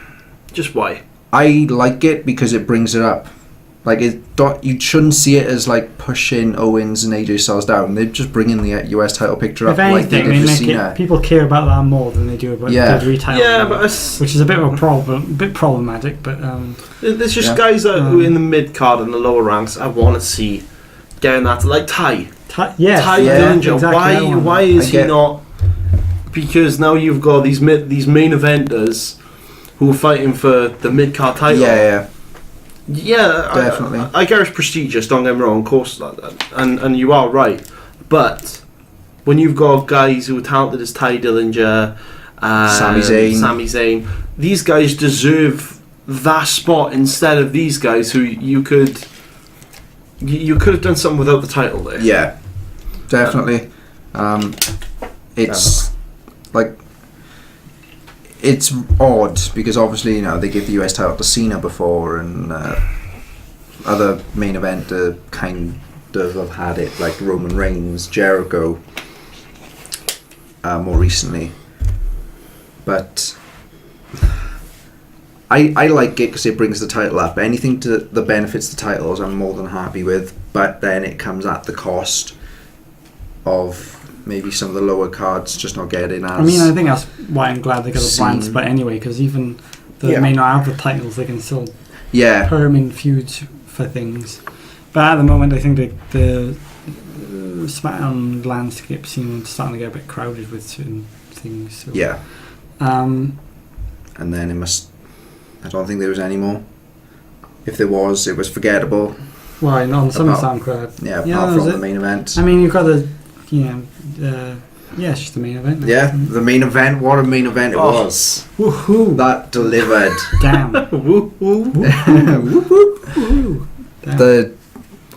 Just why?
I like it because it brings it up. Like you shouldn't see it as like pushing Owens and AJ Styles down. They're just bringing the US title picture up.
If anything,
like they
they
did
make
Cena.
people care about that more than they do about the WWE title.
Yeah,
now,
but
which is a bit of a bit problematic. But
there's just guys that who are in the mid card and the lower ranks. I want to see getting that like Ty Dillinger.
Exactly
why is he not? Because now you've got these main eventers who are fighting for the mid card title. Yeah,
definitely.
I get it's prestigious, don't get me wrong, of course, and you are right. But when you've got guys who are talented as Ty Dillinger, Sami Zayn, these guys deserve that spot instead of these guys who you could have done something without the title there.
Yeah, definitely. It's like. It's odd because obviously they give the US title to Cena before, and other main eventer kind of have had it, like Roman Reigns, Jericho, more recently. But I like it because it brings the title up. Anything that benefits the titles, I'm more than happy with. But then it comes at the cost of maybe some of the lower cards just not getting as.
I mean, I think that's why I'm glad they got a brand split anyway, because even though they may not have the titles, they can still put them in feuds for things. But at the moment, I think the SmackDown landscape seems starting to get a bit crowded with certain things. So.
Yeah. And then I don't think there was any more. If there was, it was forgettable.
Well, on SummerSlam crowd.
Yeah, apart from the main event.
I mean, you've got the. It's just the main event.
Yeah, the main event. What a main event it was.
Woohoo!
That delivered.
Damn.
Woohoo!
The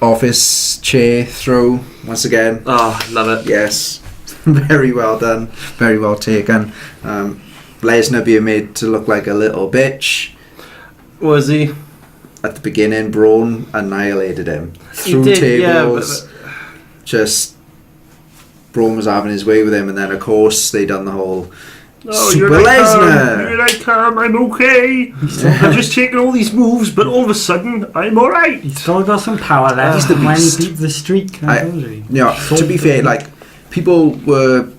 office chair throw once again.
Oh, love it.
Yes, very well done. Very well taken. Lesnar being made to look like a little bitch.
Was he?
At the beginning, Braun annihilated him. Through
did,
tables. Just. Braun was having his way with him, and then of course they done the whole Super Lesnar.
Here I come, I'm okay. I'm just taking all these moves, but all of a sudden I'm alright.
He's still got some power left.
He's the beast.
When he beat the streak.
To be fair, like people were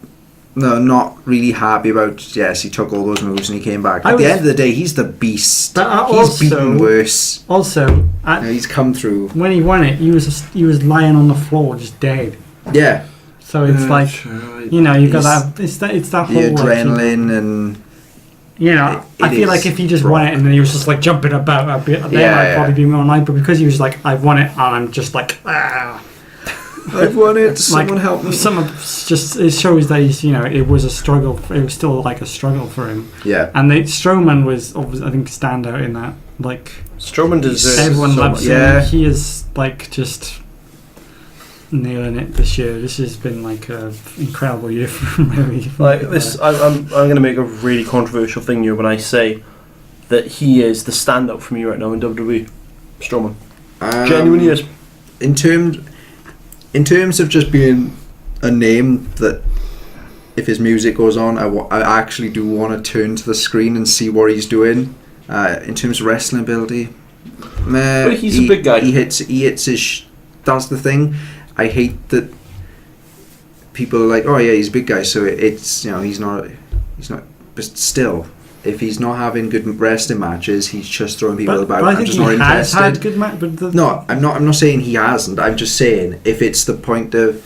not really happy about. Yes, he took all those moves and he came back. At the end of the day, he's the beast. He's beaten worse.
Also,
he's come through.
When he won it, he was lying on the floor, just dead.
Yeah.
So it's you've got that. It's that whole
adrenaline and.
I feel like if he just won it and then he was just like jumping about a bit, then I'd probably be more annoyed. But because he was like, I've won it, and I'm just like,
I've won it. Someone help me.
It shows that he's it was a struggle. It was still like a struggle for him.
Yeah.
And Strowman was obviously, I think, standout in that. Like
Strowman deserves.
Everyone loves him.
Yeah.
He is like just nailing it this year. This has been like an incredible year for him.
Like this, I'm going to make a really controversial thing here when I say that he is the standout for me right now in WWE. Strowman, genuinely is.
In terms of just being a name that, if his music goes on, I actually do want to turn to the screen and see what he's doing. In terms of wrestling ability,
but he's a big guy.
He hits his. That's the thing. I hate that people are like, oh yeah, he's a big guy, so it's he's not. But still, if he's not having good wrestling matches, he's just throwing people about.
I'm just not interested. Had good
no, I'm not saying he hasn't. I'm just saying if it's the point of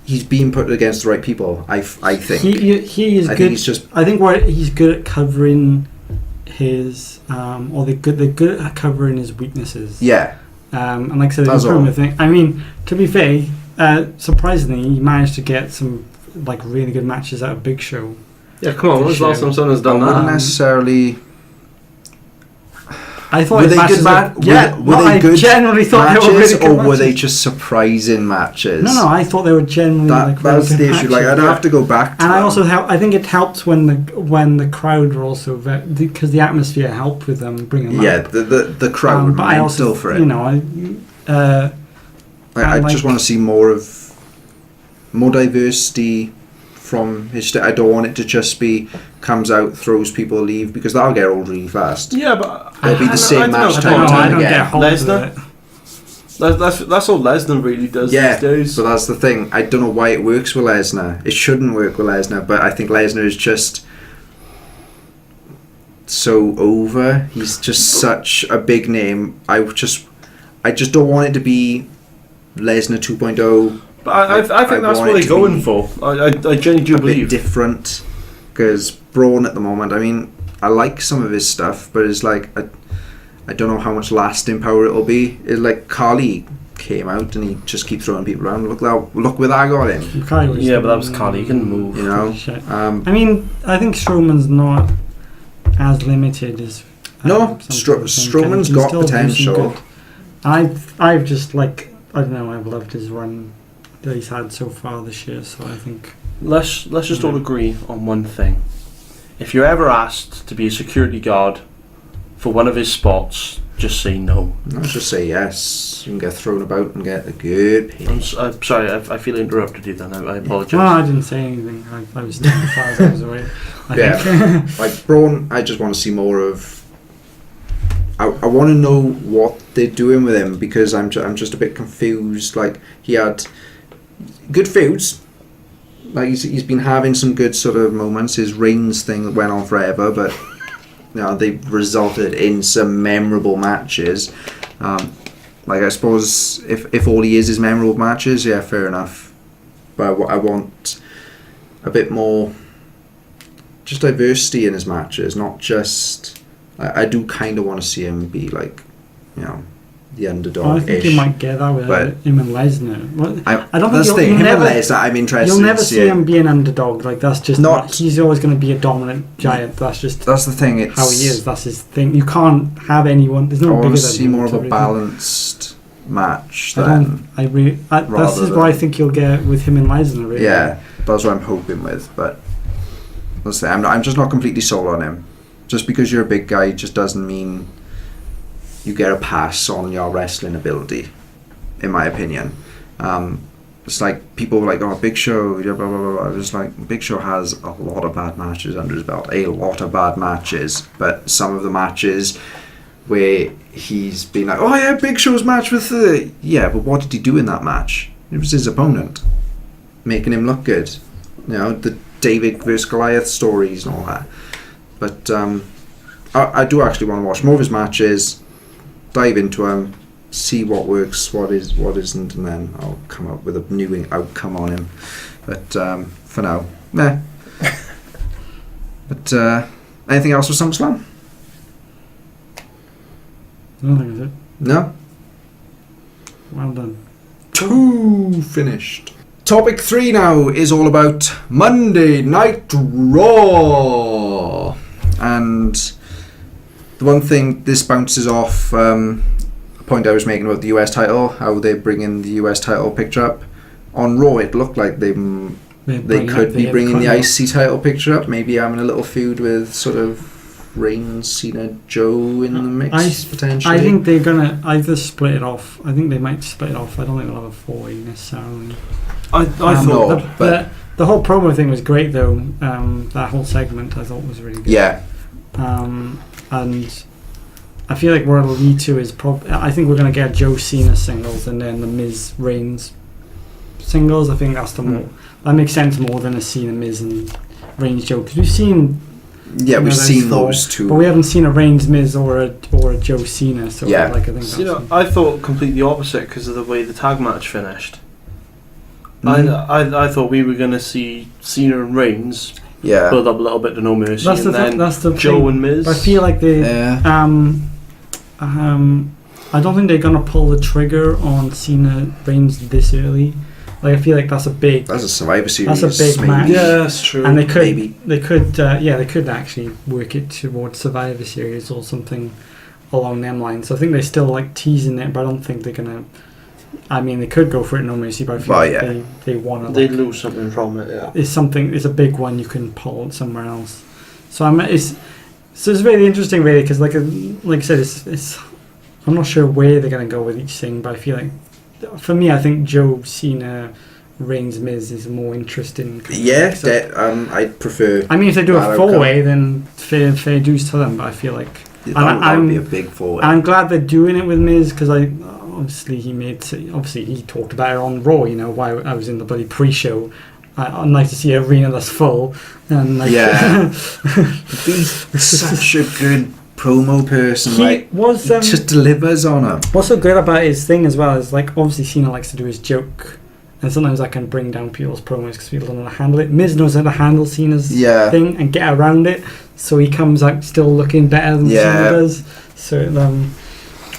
he's being put against the right people. I think
he is good. I think what he's good at covering his they're good at covering his weaknesses.
Yeah.
And like I said, the thing. I mean, to be fair, surprisingly, he managed to get some like really good matches out of Big Show.
Yeah, come on. When was the last time someone has done that?
Wouldn't necessarily.
I thought
were they good
matches.
Were they good?
I generally thought
matches,
they were really good
or
matches.
Were they just surprising matches?
No, I thought they were generally
that was the issue. Like I'd have to go back to.
And I think it helped when the crowd were also because the atmosphere helped with them bringing them.
Yeah, the crowd were mental for it. I just want to see more diversity from his. I don't want it to just be comes out, throws people, leave, because that'll get old really fast.
Yeah, but
it'll be the same match time and time again.
Lesnar, That's all Lesnar really does these days.
But that's the thing. I don't know why it works with Lesnar. It shouldn't work with Lesnar, but I think Lesnar is just so over. He's just such a big name. I just don't want it to be Lesnar 2.0.
But I think that's what they're going for. I genuinely do believe.
A bit different, because Braun at the moment, I mean, I like some of his stuff, but it's like I don't know how much lasting power it'll be. It's like Carly came out and he just keeps throwing people around. Look where that got him.
Yeah, but that was Carly. He can move.
You know.
I mean, I think Strowman's not as limited as.
Strowman's got potential.
I've just like, I don't know. I've loved his run that he's had so far this year. So I think
let's just all agree on one thing. If you're ever asked to be a security guard for one of his spots, just say no.
No, just say yes. You can get thrown about and get a good pay.
I'm sorry, I feel interrupted you then. I apologise.
No, I didn't say anything. I was doing as far as I was away.
Like Braun, I just want to see more of. I want to know what they're doing with him, because I'm just a bit confused. Like, he had good feuds. Like, he's been having some good sort of moments. His Reigns thing went on forever, but they've resulted in some memorable matches. Like, I suppose if all he is memorable matches, yeah, fair enough. But I want a bit more just diversity in his matches, not just. I do kind of want to see him be like, the underdog.
I think you might get that with him and Lesnar. Well, I don't think
him and Lesnar, I'm interested.
You'll never see him be an underdog. Like, that's just not. He's always going to be a dominant giant. That's
the thing. It's
how he is. That's his thing. You can't have anyone. There's no bigger than him. I want to
see more of a balanced match.
This is what I think you'll get with him and Lesnar. Really.
Yeah, that's what I'm hoping with. But let's say I'm just not completely sold on him. Just because you're a big guy just doesn't mean you get a pass on your wrestling ability, in my opinion. It's like people were like, oh, Big Show, blah, blah, blah, blah. It's like, Big Show has a lot of bad matches under his belt, but some of the matches where he's been like, oh yeah, Big Show's match with but what did he do in that match? It was his opponent, making him look good. The David versus Goliath stories and all that. But I do actually want to watch more of his matches, dive into him, see what works, what isn't, and then I'll come up with a new outcome on him. But for now, meh. But anything else with SummerSlam?
I don't think that's it.
No?
Well done.
2 finished. Topic 3 now is all about Monday Night Raw. And the one thing this bounces off a point I was making about the US title, how they're bringing the US title picture up. On Raw, it looked like they could be bringing the IC title picture up, maybe having a little feud with sort of Reigns, Cena, Joe in the mix, potentially.
I think they're going to either split it off. I think they might split it off. I don't think they'll have a 4-way necessarily.
I thought
the whole promo thing was great though. That whole segment I thought was really good.
Yeah.
And I feel like where it'll lead to is I think we're going to get Joe Cena singles and then the Miz Reigns singles. I think that's that makes sense more than a Cena Miz and Reigns Joe, because we've seen
we've seen those two,
but we haven't seen a Reigns Miz or a Joe Cena. So I think that's
I thought completely opposite because of the way the tag match finished. I thought we were going to see Cena and Reigns build up a little bit to No Mercy,
that's the
Joe
thing.
and Miz.
But I feel like they I don't think they're going to pull the trigger on Cena Reigns this early. Like, I feel like that's a
Survivor Series.
That's a big match.
Yeah, that's true.
And they could actually work it towards Survivor Series or something along them lines. So I think they're still like teasing it, but I don't think they're gonna. I mean, they could go for it, No Mercy, but I feel they want to.
They lose something from it. Yeah,
it's a big one you can pull somewhere else. So it's really interesting, really, because like I said, it's I'm not sure where they're gonna go with each thing, but I feel like for me, I think Joe Cena Reigns Miz is more interesting.
I'd prefer.
I mean, if they do a 4-way, then fair dues to them. But I feel like
that would be a big 4-way.
I'm glad they're doing it with Miz, because obviously he talked about it on Raw. You know, why I was in the bloody pre-show. I'd like to see an arena that's full, and like
he's such a good promo person.
He was
just delivers on him.
What's so great about his thing as well is like obviously Cena likes to do his joke, and sometimes that can bring down people's promos because people don't know how to handle it. Miz knows how to handle Cena's thing and get around it, so he comes out still looking better than Cena does. So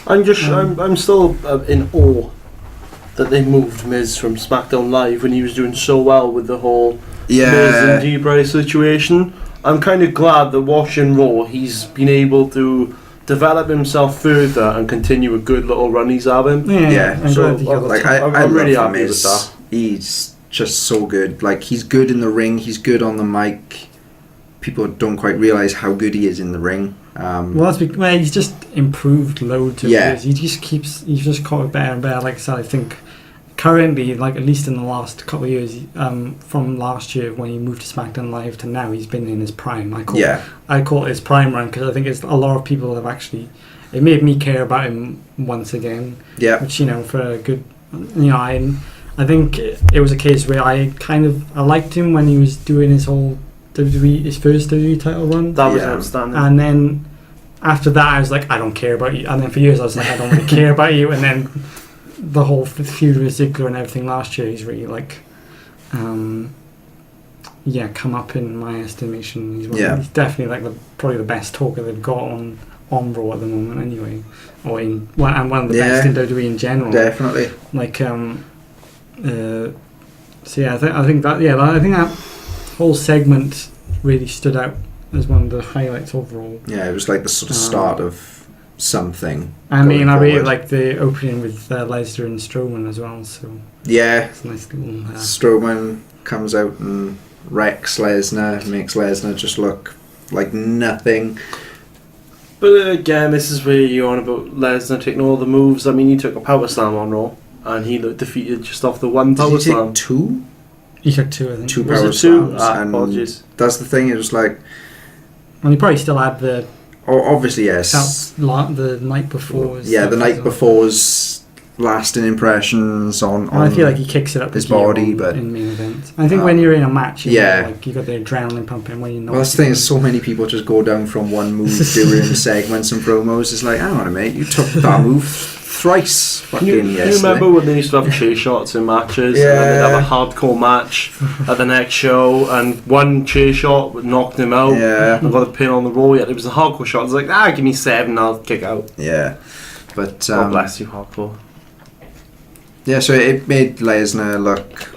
I'm still in awe that they moved Miz from SmackDown Live when he was doing so well with the whole Miz and D-Bray situation. I'm kind of glad that watching Raw, he's been able to develop himself further and continue a good little run he's having.
I'm
really
love
happy
Miz.
with that.
He's just so good. Like, he's good in the ring, he's good on the mic. People don't quite realise how good he is in the ring.
He's just improved loads of years. He's just got better and better. Like I said, I think currently, like at least in the last couple of years, from last year when he moved to SmackDown Live to now, he's been in his prime. I call it his prime run because I think it's a lot of people have actually. It made me care about him once again. Yeah. Which for a good, I think it was a case where I liked him when he was doing his whole his first WWE title run.
That was outstanding.
And then after that, I was like, I don't care about you. And then for years, I was like, I don't really care about you. And then the whole feud with Ziggler and everything last year, he's really like, come up in my estimation. He's definitely like probably the best talker they've got on Raw at the moment, anyway, and one of the best in WWE in general.
Definitely.
Like, I think that whole segment really stood out as one of the highlights overall.
Yeah, it was like the sort of start of something.
I really like the opening with Lesnar and Strowman as well. So it's a nice little.
Strowman comes out and wrecks Lesnar, makes Lesnar just look like nothing.
But again, this is where you're on about Lesnar taking all the moves. I mean, he took a power slam on Raw, and he looked defeated just off the one power slam.
Did he take two?
He took two, I think.
Two power slams.
Apologies.
That's the thing, it was like...
And he probably still had the...
Oh, obviously, yes.
The night before.
The night before's lasting impressions on
I feel like he kicks it up
his body, but...
in main events. I think when you're in a match, you got the adrenaline pumping. When you're not...
Well, that's the thing, is so many people just go down from one move during segments and promos. It's like, hang on a minute, you took that move thrice fucking yesterday.
You remember when they used to have chair shots in matches and then they'd have a hardcore match at the next show and one chair shot knocked him out and got a pin on the Raw. It was a hardcore shot. It's like, give me 7, I'll kick out.
Yeah. But
God bless you, hardcore.
Yeah, so it made Lesnar look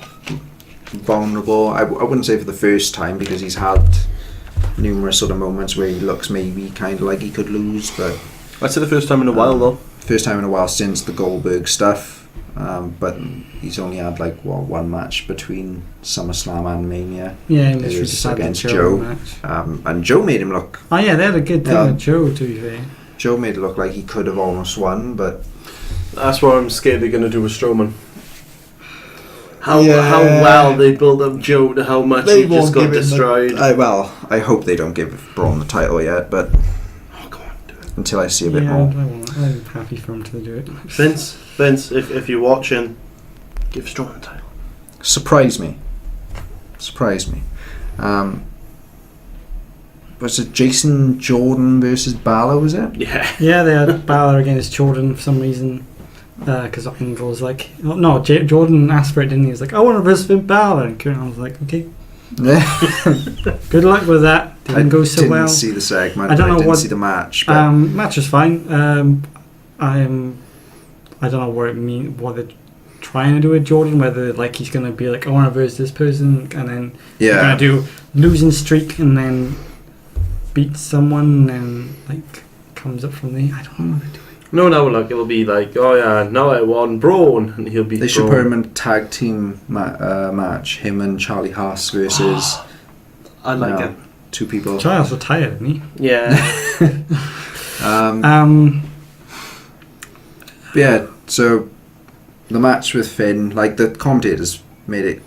vulnerable. I wouldn't say for the first time, because he's had numerous sort of moments where he looks maybe kind of like he could lose, but
I'd say the first time in a while though.
First time in a while since the Goldberg stuff, but he's only had one match between SummerSlam and Mania.
Yeah,
it was against Joe, and Joe made him look.
Oh yeah, they had a good thing with Joe, to be fair.
Joe made it look like he could have almost won, but
that's what I'm scared they're going to do with Strowman. How well they build up Joe to how much he just got destroyed.
I hope they don't give Braun the title yet, but until I see a bit more.
I'm happy for him to do it.
Vince, if you're watching, give Strowman the title.
Surprise me. Was it Jason Jordan versus Balor, was it?
Yeah.
Yeah, they had Balor against Jordan for some reason. Because Angle was like... No, Jordan asked for it, didn't he? He was like, I want to versus Finn Balor. And Kieran was like, okay. Good luck with that. Didn't go so well.
I didn't see the segment.
I didn't
see the match. But
match was fine. I don't know what they're trying to do with Jordan. Whether he's going to be like, I want to versus this person, and then you're going to do losing streak and then beat someone and then comes up from there. I don't know what they're doing.
No, it'll be like, now I won Braun, and he'll beat
They should put him in a tag team match. Him and Charlie Haas versus.
I like it.
Two people.
Charlie Haas retired, didn't he?
Yeah.
Yeah. So the match with Finn, the commentators made it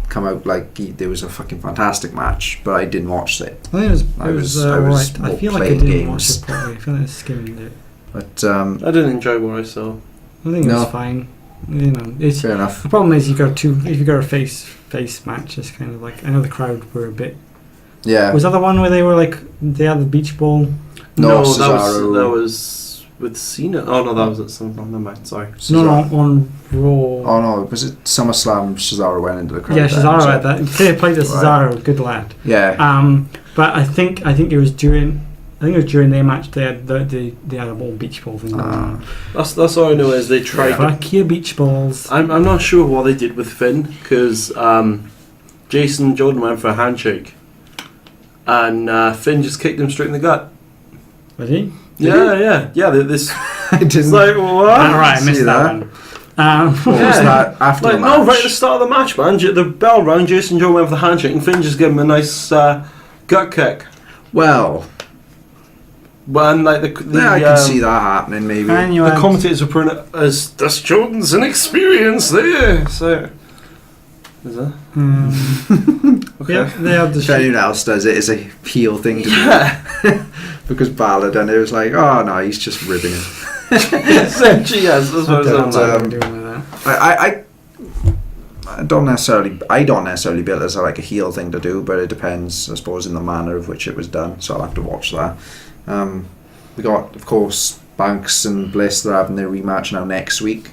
come out there was a fucking fantastic match, but I didn't watch it.
I think it was alright. I feel like I didn't watch it properly. I feel like I skimmed it.
But
I didn't enjoy what I saw.
I think it
No.
was fine. You know, it's
Fair enough.
the problem is if you got a face match, it's kind of like I know the crowd were a bit.
Yeah.
Was that the one where they were like they had the beach ball?
No,
that was with Cena. Oh no, that was at SummerSlam. Never mind. Sorry.
No, on Raw.
Oh no, was it SummerSlam? Cesaro went into the crowd.
Yeah,
then,
Cesaro
so-
had that. Fair play to Cesaro, good lad.
Yeah.
But I think it was during. I think it was during their match. They had they had a whole beach ball thing.
That's all I know is they tried.
Fuck your beach balls.
I'm not sure what they did with Finn because Jason Jordan went for a handshake, and Finn just kicked him straight in the gut.
Was he?
Yeah. This.
I didn't.
It's like what?
Alright, I missed
see
that
that.
one.
What was
Yeah.
that after
Like
the match?
no, right at the start of the match, man. The bell rang. Jason Jordan went for the handshake, and Finn just gave him a nice gut kick.
Well,
But and like the
yeah, I can see that happening. Maybe.
And you
the
had,
commentators were putting it as that's Jordan's inexperience there. So is that okay?
yeah, they had the
If anyone else does it, it's a heel thing to do. Because Balor done it, it was like, oh no, he's just ribbing him.
Essentially, yes. That's what it
don't
sounds
know
like.
what I'm doing with that.
I don't necessarily build it as like a heel thing to do, but it depends, I suppose, in the manner of which it was done. So I'll have to watch that. We got, of course, Banks and Bliss. They're having their rematch now next week.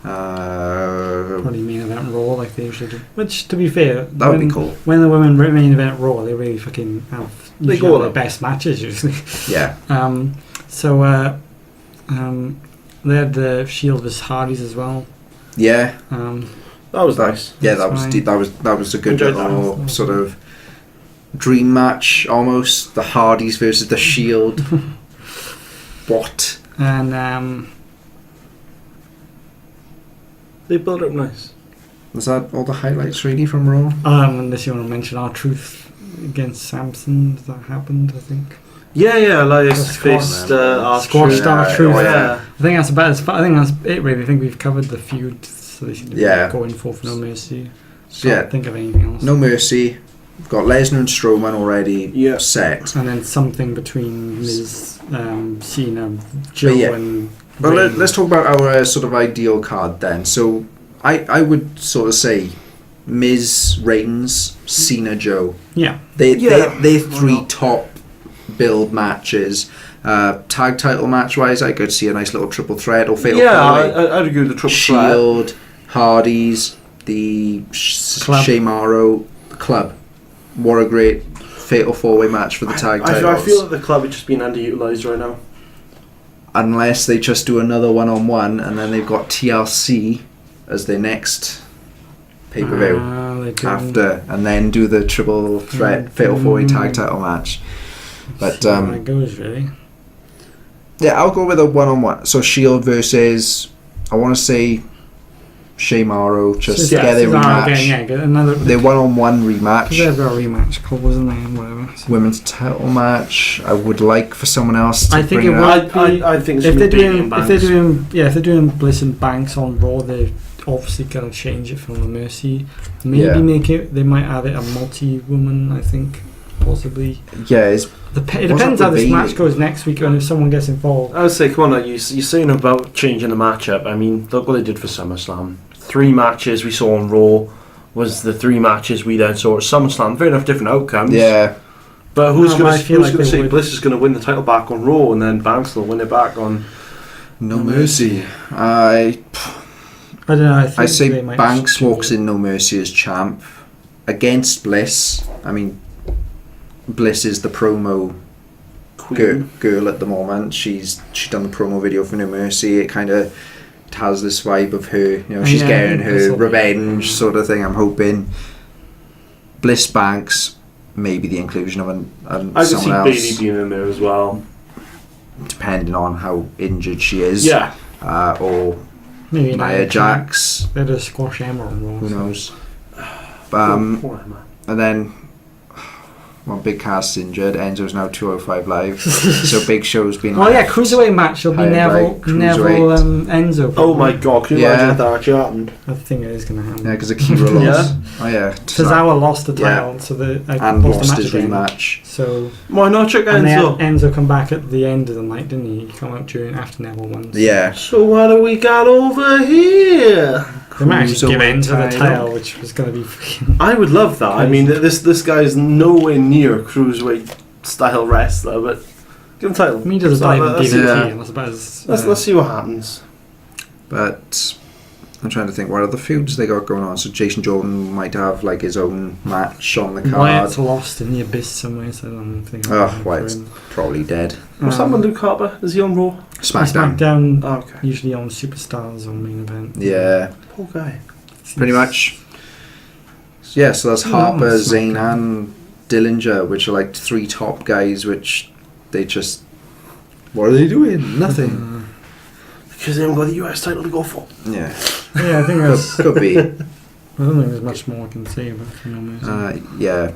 Probably main event Raw like they usually do. Which, to be fair,
That would be cool.
When the women main event Raw, they really fucking have
They
usually
go
have their
up.
best matches usually.
Yeah.
They had the Shield vs Hardys as well.
Yeah.
That was nice.
Yeah,
That's fine.
that was a good
Enjoyed that.
little sort of dream match almost. The Hardys versus the Shield. What?
And
They built it up nice.
Was that all the highlights really from Raw?
unless you want to mention R-Truth against Samson, that happened, I think.
Yeah, Elias
That's
faced
Squashed
Yeah,
R-Truth.
oh,
yeah.
I think that's about as I think that's it really. I think we've covered the feud, so they seem to be
Yeah.
going for No Mercy.
So, yeah.
Can't think of anything else.
No Mercy. We've got Lesnar and Strowman already
Yeah.
set.
And then something between Miz, Cena, Joe,
yeah.
and.
But
Reigns.
let's talk about our sort of ideal card then. So I would sort of say Miz, Reigns, Cena, Joe.
Yeah.
They're
Why
three
not?
top build matches. Tag title match wise, I could see a nice little triple threat or fatal four-way.
I'd agree with the triple threat.
Shield, Hardys, the
Club.
Shemaro Club. What a great fatal four-way match for the tag titles.
I feel that the club is just being underutilized right now.
Unless they just do another one-on-one and then they've got TLC as their next pay-per-view
They do.
after, and then do the triple threat fatal four-way tag title match. But
See how it goes really.
yeah, I'll go with a one-on-one. So Shield versus, I want to say, Shemaro, just
So
get their
Cesaro
rematch.
again, yeah, get another.
Their one-on-one
Because
rematch.
they've got a rematch called, wasn't they? And whatever. So.
Women's title match. I would like for someone else to
I think
bring
it
it up.
would.
I think it's
If
gonna
they're
be Bailey
doing,
and
if they're doing Bliss and Banks on Raw, they're obviously gonna change it from the Mercy. Maybe
Yeah.
make it. They might have it a multi-woman. I think possibly.
Yeah, it's
It
What's
depends
up
how
with
this match
Bailey?
goes next week and if someone gets involved.
I would say, come on, like, you're saying about changing the matchup. I mean, look what they did for SummerSlam. 3 matches we saw on Raw was the 3 matches we then saw at SummerSlam. Fair enough, different outcomes.
yeah.
But who's
No,
going
I feel like
to
they
say
would.
Bliss is going to win the title back on Raw and then Banks will win it back on?
No Mercy. I
I don't know. I think
I say
they might
Banks
change
walks
it.
in No Mercy as champ against Bliss. I mean, Bliss is the promo
Queen.
girl at the moment. She's done the promo video for No Mercy. It kind of has this vibe of her, you know, she's
Yeah, I
getting
think this'll
her
be-
revenge sort of thing. I'm hoping Bliss Banks, maybe the inclusion of
I can see
someone
Bailey
else,
being in there as well.
depending on how injured she is.
Yeah.
Or
Maybe
Nia
not.
Jax.
They're just squash Emma on Raw.
Who
so.
knows?
Poor Emma.
And then Well, Big Cass injured. Enzo's now 205 Live. So Big Show's been...
Oh yeah, Cruiserweight match will be Neville Enzo.
Oh my god, can you imagine if that actually happened?
I think it is going to happen.
Yeah, because Akira lost. Oh yeah.
Tozawa lost the title, so
and lost his rematch.
So
why not check Enzo?
Enzo come back at the end of the night, didn't he? He come out after Neville won. So.
Yeah.
So what do we got over here?
They might actually give Enzo the title, which was going to be freaking...
I would love that. Crazy. I mean, this guy's nowhere near a cruiserweight style wrestler, but give him the title.
I mean, he does a dive in DVT, and that's about as...
Let's see what happens.
But I'm trying to think what other feuds they got going on. So Jason Jordan might have like his own match on the card.
Wyatt's lost in the abyss somewhere, so I don't think...
Wyatt's probably dead.
What's that with Luke Harper? Is he on Raw?
SmackDown.
Oh, okay.
Usually on Superstars or main event.
Yeah.
Poor guy.
Pretty much. Yeah, so that's Harper, Zayn and Dillinger, which are like 3 top guys, which they just... What are they doing? Nothing.
Because they haven't got the US title to go for.
Yeah.
Yeah, I think that's...
Could be.
I don't think there's much more I can say about it.
Yeah.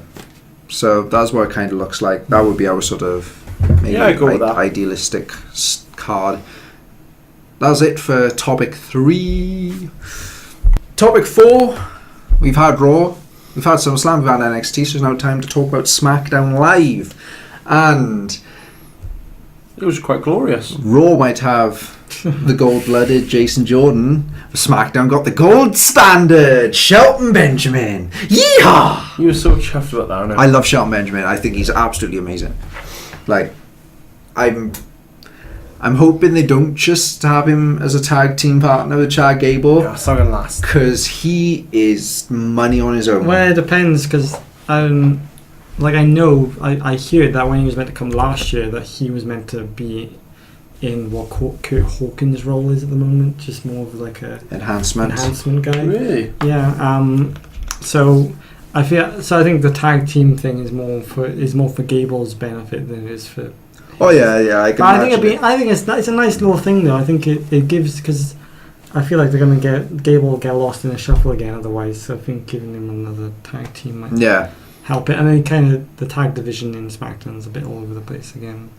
So that's what it kind of looks like. That would be our sort of maybe idealistic card. That's it for topic 3. Topic 4. We've had Raw. We've had SummerSlam. We've had NXT. So it's now time to talk about SmackDown Live. And
it was quite glorious.
Raw might have the gold-blooded Jason Jordan. SmackDown got the gold standard Shelton Benjamin. Yeehaw!
You were so chuffed about that, aren't you?
I love Shelton Benjamin. I think he's absolutely amazing. Like, I'm hoping they don't just have him as a tag team partner with Chad Gable.
Yeah, it's not gonna last.
Because he is money on his own.
Well, it depends, because I hear that when he was meant to come last year, that he was meant to be in what Kurt Hawkins' role is at the moment, just more of like a enhancement guy.
Really?
Yeah. So I think the tag team thing is more for Gable's benefit than it is for.
Oh yeah. I
think it's a nice little thing though. I think it gives, because I feel like they're going to get lost in a shuffle again otherwise. So I think giving him another tag team might help it. And then kind of the tag division in SmackDown's a bit all over the place again.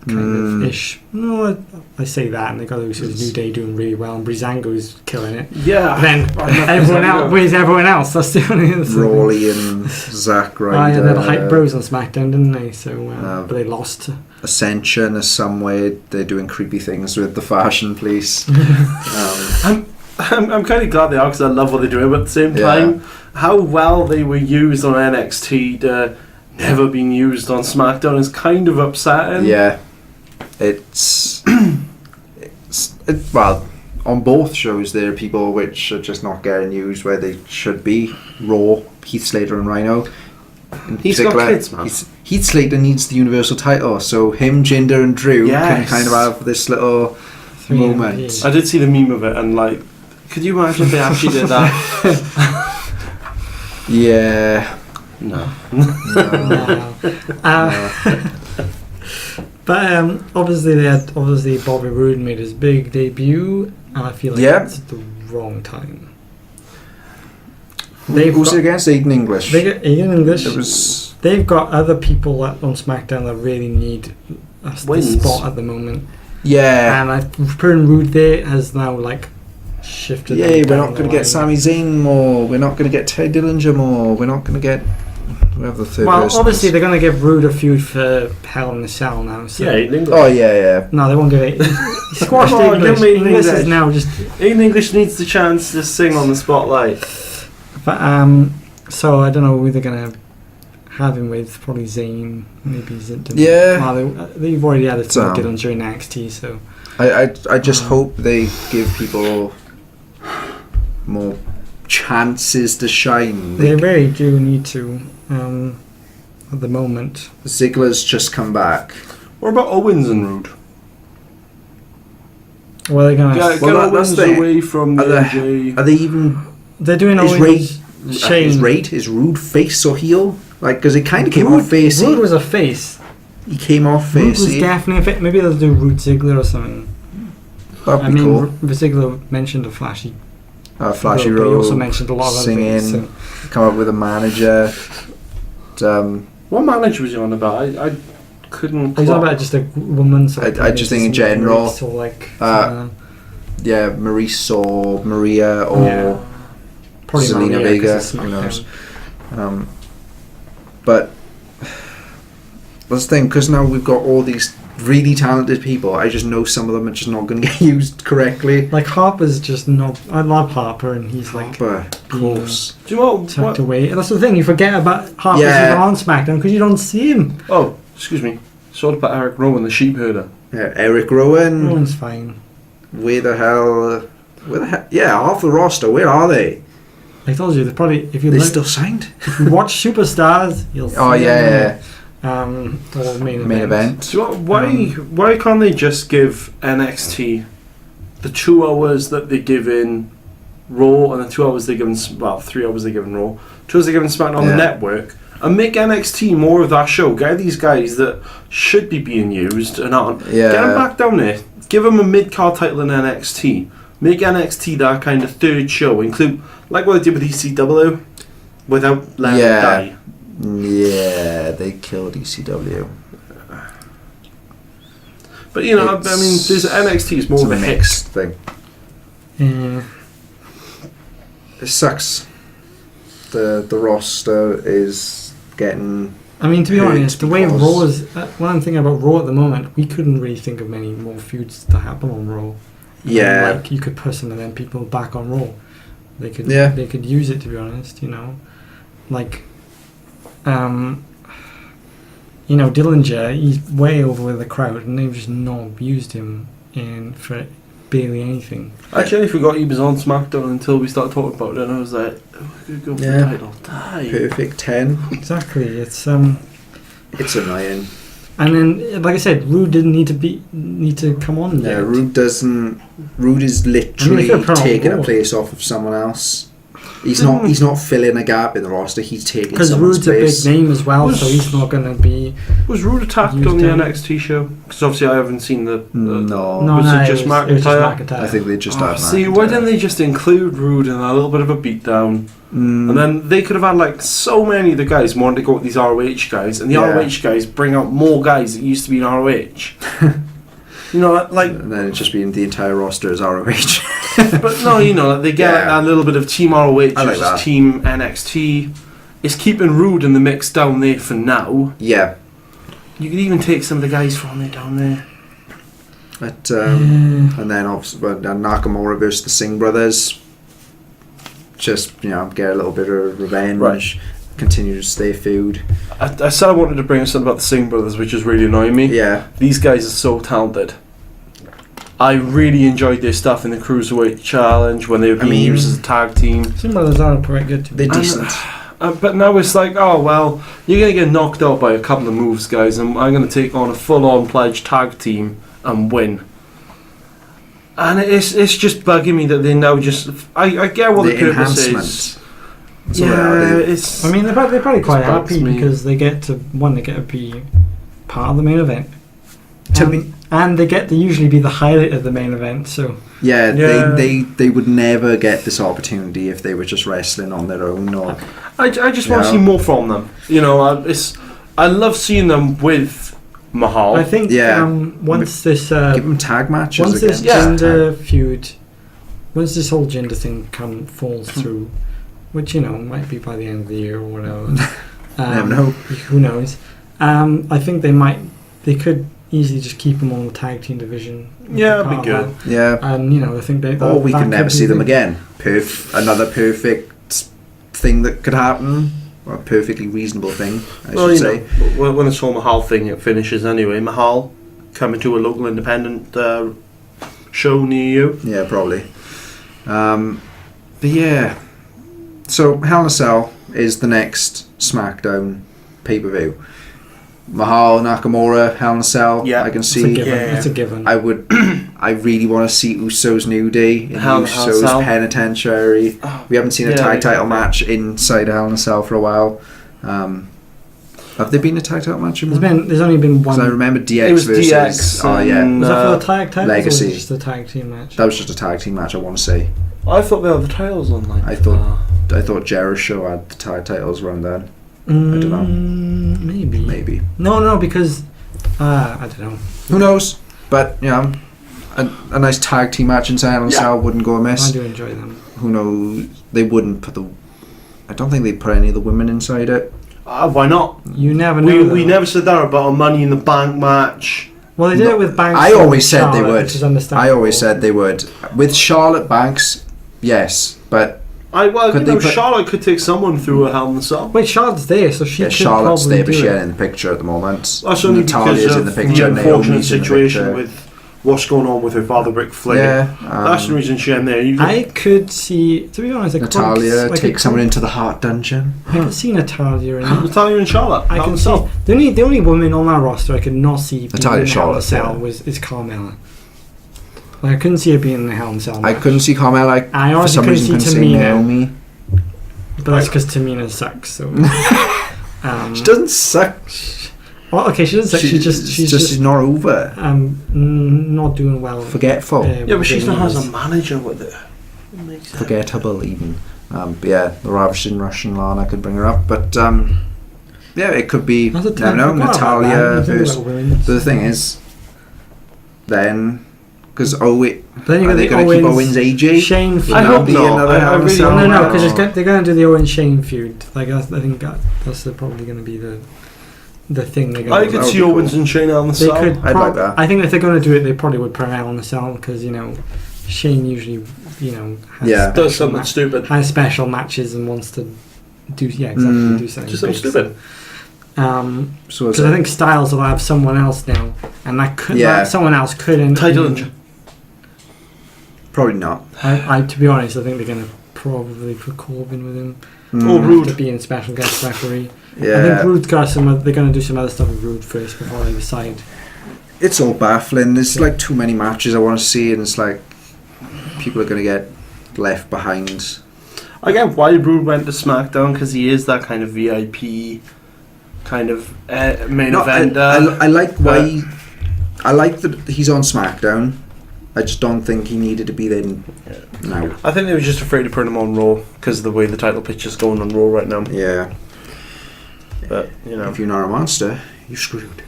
Kind of ish. No, I say that, and they got Usos New Day doing really well, and Breezango's killing it.
Yeah.
Then everyone else, where's everyone else? That's the only other thing.
Rawley and Zack Ryder.
Yeah, they had the Hype Bros on SmackDown, didn't they? So, but they lost.
Ascension is some way they're doing creepy things with the fashion police.
I'm kind of glad they are, because I love what they're doing, but at the same time, how well they were used on NXT to never been used on SmackDown is kind of upsetting.
Yeah. Well, on both shows there are people which are just not getting used where they should be. Raw, Heath Slater and Rhino.
He's got kids, man.
Heath Slater needs the Universal title, so him, Jinder and Drew can kind of have this little moment.
I did see the meme of it, and like, could you imagine if they actually did that?
Yeah.
No.
But obviously Bobby Roode made his big debut, and I feel like it's the wrong time.
Who's it against? Aiden English.
Aiden English. They've got other people on SmackDown that really need a spot at the moment. Yeah. And putting Roode there has now like shifted.
Yeah, we're not going to get Sami Zayn more. We're not going to get Ted Dillinger more. We're not going to get. Obviously
they're going to give Roode a feud for Hell in a Cell now. So.
Yeah, Aiden English.
Oh yeah.
No, they won't give it. Squashed English. English is now just.
Aiden English needs the chance to sing on the spotlight.
But so I don't know who they're going to have him with. Probably Zayn, maybe Zinton.
Yeah.
Well, they've already had a few Dylan during NXT, so.
I just hope they give people more chances to shine.
They really do need to. At the moment,
Ziggler's just come back.
What about Owens and Roode?
Well, they're going to
get Owens away from the AJ.
Are they even?
They're doing Owens.
Is Roode face or heel? Like, because it kind of came off face.
Roode was a face.
He came off face.
Roode was definitely a face. Maybe they'll do Roode Ziggler or something.
That'd be cool.
Ziggler mentioned a flashy
role.
He also mentioned a lot of other things.
Come up with a manager.
What manager was he on about? I couldn't.
He's on about just a woman. So
I just think in general.
So like.
Yeah, Maurice or Maria or
probably
Zelina
Maria,
Vega.
'cause it's
Who knows?
SmackDown.
But that's the thing, because now we've got all these really talented people. I just know some of them are just not going to get used correctly.
Like Harper's just not. I love Harper, and he's like.
Harper, of course.
Do you know
tucked away. And that's the thing, you forget about Hart
Yeah.
on SmackDown because you don't see him.
Oh, excuse me. Sort about Eric Rowan, the sheep herder.
Yeah, Eric Rowan.
Rowan's fine.
Where the hell? Yeah, half the roster. Where are they?
I told you, they probably if you
They
look,
still signed?
if you watch Superstars, you'll see.
Oh yeah,
them, or main
main
event.
event.
So why can't they just give NXT the 2 hours that they give in Raw and the 2 hours they give in 3 hours they give in Raw, 2 hours they give in SmackDown on the network, and make NXT more of that show? Get these guys that should be being used and aren't.
Yeah.
Get them back down there. Give them a mid-card title in NXT. Make NXT that kind of third show. Include like what they did with ECW, without letting them die.
Yeah, they killed ECW.
But I mean, there's NXT is more
It's
of a hit.
mixed thing.
Yeah.
It sucks. The roster is getting.
I mean, to be honest, the way
because-
Raw is. What I'm thinking about Raw at the moment, we couldn't really think of many more feuds to happen on Raw.
Yeah.
Like you could put some of them people back on Raw. They could.
Yeah.
They could use it, to be honest. Like. Dillinger, he's way over with the crowd, and they've just not used him for barely anything.
Actually, I forgot he was on SmackDown until we started talking about it, and I was like, oh, we could go for the title. Die.
Perfect 10.
Exactly.
It's annoying.
And then, like I said, Rude didn't need to come on.
Yeah,
yet.
Rude doesn't. Rude is literally
could've put on
taking a
Raw.
place off of someone else. He's not filling a gap in the roster. He's taking
Because
someone's
Rude's a
place.
big name as well, so he's not going to be.
Was Rude attacked
Used
on the
him.
NXT show? Because obviously I haven't seen the.
No.
Was it just
it was
McIntyre?
I think they just had.
See, why didn't they just include Rude in a little bit of a beatdown? And then they could have had like so many of the guys wanted to go with these ROH guys, and the ROH guys bring out more guys that used to be in ROH.
And then it's just being the entire roster as ROH.
But no, they get like that little bit of Team ROH
I like
versus
that.
Team NXT. It's keeping Rude in the mix down there for now.
Yeah.
You could even take some of the guys from there down there.
But, and then obviously Nakamura versus the Singh brothers. Just get a little bit of revenge.
Right.
Continue to stay feud.
I said I wanted to bring up something about the Singh brothers, which is really annoying me.
Yeah.
These guys are so talented. I really enjoyed their stuff in the Cruiserweight Challenge when they were being used as a tag team.
Some brothers are quite good to be.
They're decent.
But now it's like, oh well, you're going to get knocked out by a couple of moves, guys, and I'm going to take on a full-on pledged tag team and win. And it's just bugging me that they now just... I get what the purpose is. Yeah, it's...
I mean, they're probably quite
bugs
happy
me.
because they get to be part of the main event. And they get to usually be the highlight of the main event, so...
Yeah, they would never get this opportunity if they were just wrestling on their own. Or
I just want to see more from them. I love seeing them with Mahal.
I think once this...
give them tag matches
once this
against
gender feud... Once this whole gender thing falls through, which, might be by the end of the year or whatever.
Never know.
Who knows? I think they could easily just keep them on the tag team division.
Yeah, that'd be good.
Yeah.
And, I think they...
Or we
that
can never
could
see
be
them
the-
again. Another perfect thing that could happen. Or a perfectly reasonable thing, I should say.
When this whole Mahal thing it finishes anyway, Mahal coming to a local independent show near you.
Yeah, probably. But yeah. So Hell in a Cell is the next SmackDown pay-per-view. Mahal, Nakamura, Hell in a Cell.
Yeah,
I can
It's a
see.
given.
Yeah.
It's a given.
I really want to see Uso's New Day in
Hell in a Cell.
Uso's Penitentiary.
Oh,
We haven't seen a tag title match inside Hell in a Cell for a while. Have there been a tag title match in one?
There's only been one.
Because I remember DX
It was
versus...
DX
Oh, yeah.
and-
Was that for the tag titles
Legacy.
or was it just a tag team match?
That was just a tag team match, I want to say.
I thought they had the titles on like.
I thought Jericho had the tag titles run then. I don't know.
Maybe. No, because I don't know.
Who knows? But yeah, a nice tag team match inside Hell in a Cell wouldn't go amiss.
I do enjoy them.
Who knows? They wouldn't put I don't think they'd put any of the women inside it.
Why not?
You never know.
We never said that about a Money in the Bank match.
Well, they did it with Banks.
I always said
Charlotte,
they would.
which is understandable.
I always said they would. With Charlotte Banks, yes, but
Charlotte could take someone through a Hell in a Cell.
Wait, Charlotte's there, so she could
Charlotte's
probably
there, but
do
she
it.
ain't in the picture at the moment.
That's only
Natalia's
because
in the
of
picture.
the unfortunate
Naomi's in the
situation
picture.
with what's going on with her father, Ric Flair.
Yeah,
that's the reason she ain't there.
I could see, to be honest,
Natalia take someone into the Hart dungeon.
I can see Natalia in it.
Natalia and Charlotte.
I can see the only woman on that roster I could not see being
Natalia
in the Hell in a
Charlotte,
Cell is Carmella. Like, I couldn't see her being in the Hell in a Cell match.
I couldn't see Carmella.
I
For
honestly
some
couldn't
reason,
see
couldn't see
Tamina,
Naomi.
but that's because Tamina sucks. So
She doesn't suck.
Well, okay, she doesn't suck. She's just
not over.
not doing well.
Forgetful.
Yeah, but she still has a manager with her.
Forgettable even. But yeah, the Ravishing Russian Lana could bring her up, but yeah, it could be. I don't know, Natalia versus. The thing is, then because are they going to keep Owens AJ?
Shane feud.
I hope not. I really don't
know because they're going to do the Owens Shane feud. Like I think that's probably going to be the thing they're going to do.
I could see Owens and Shane Hell in a Cell.
I'd like that.
I think if they're going to do it, they probably would put Hell in a Cell because Shane usually
does something stupid,
has special matches and wants to do do something
just something stupid.
Because I think Styles will have someone else now, and that someone else couldn't
title.
Probably not.
To be honest, I think they're going to probably put Corbin with him.
Or Rude
to be in special guest referee.
Yeah.
I think Rude's got they're going to do some other stuff with Rude first before they decide.
It's all baffling. There's like too many matches I want to see, and it's like people are going to get left behind.
I get why Rude went to SmackDown because he is that kind of VIP kind of main eventer.
I like why. I like that he's on SmackDown. I just don't think he needed to be there now.
I think they were just afraid to put him on Raw because of the way the title picture's going on Raw right now.
Yeah.
But,
if you're not a monster, you're screwed.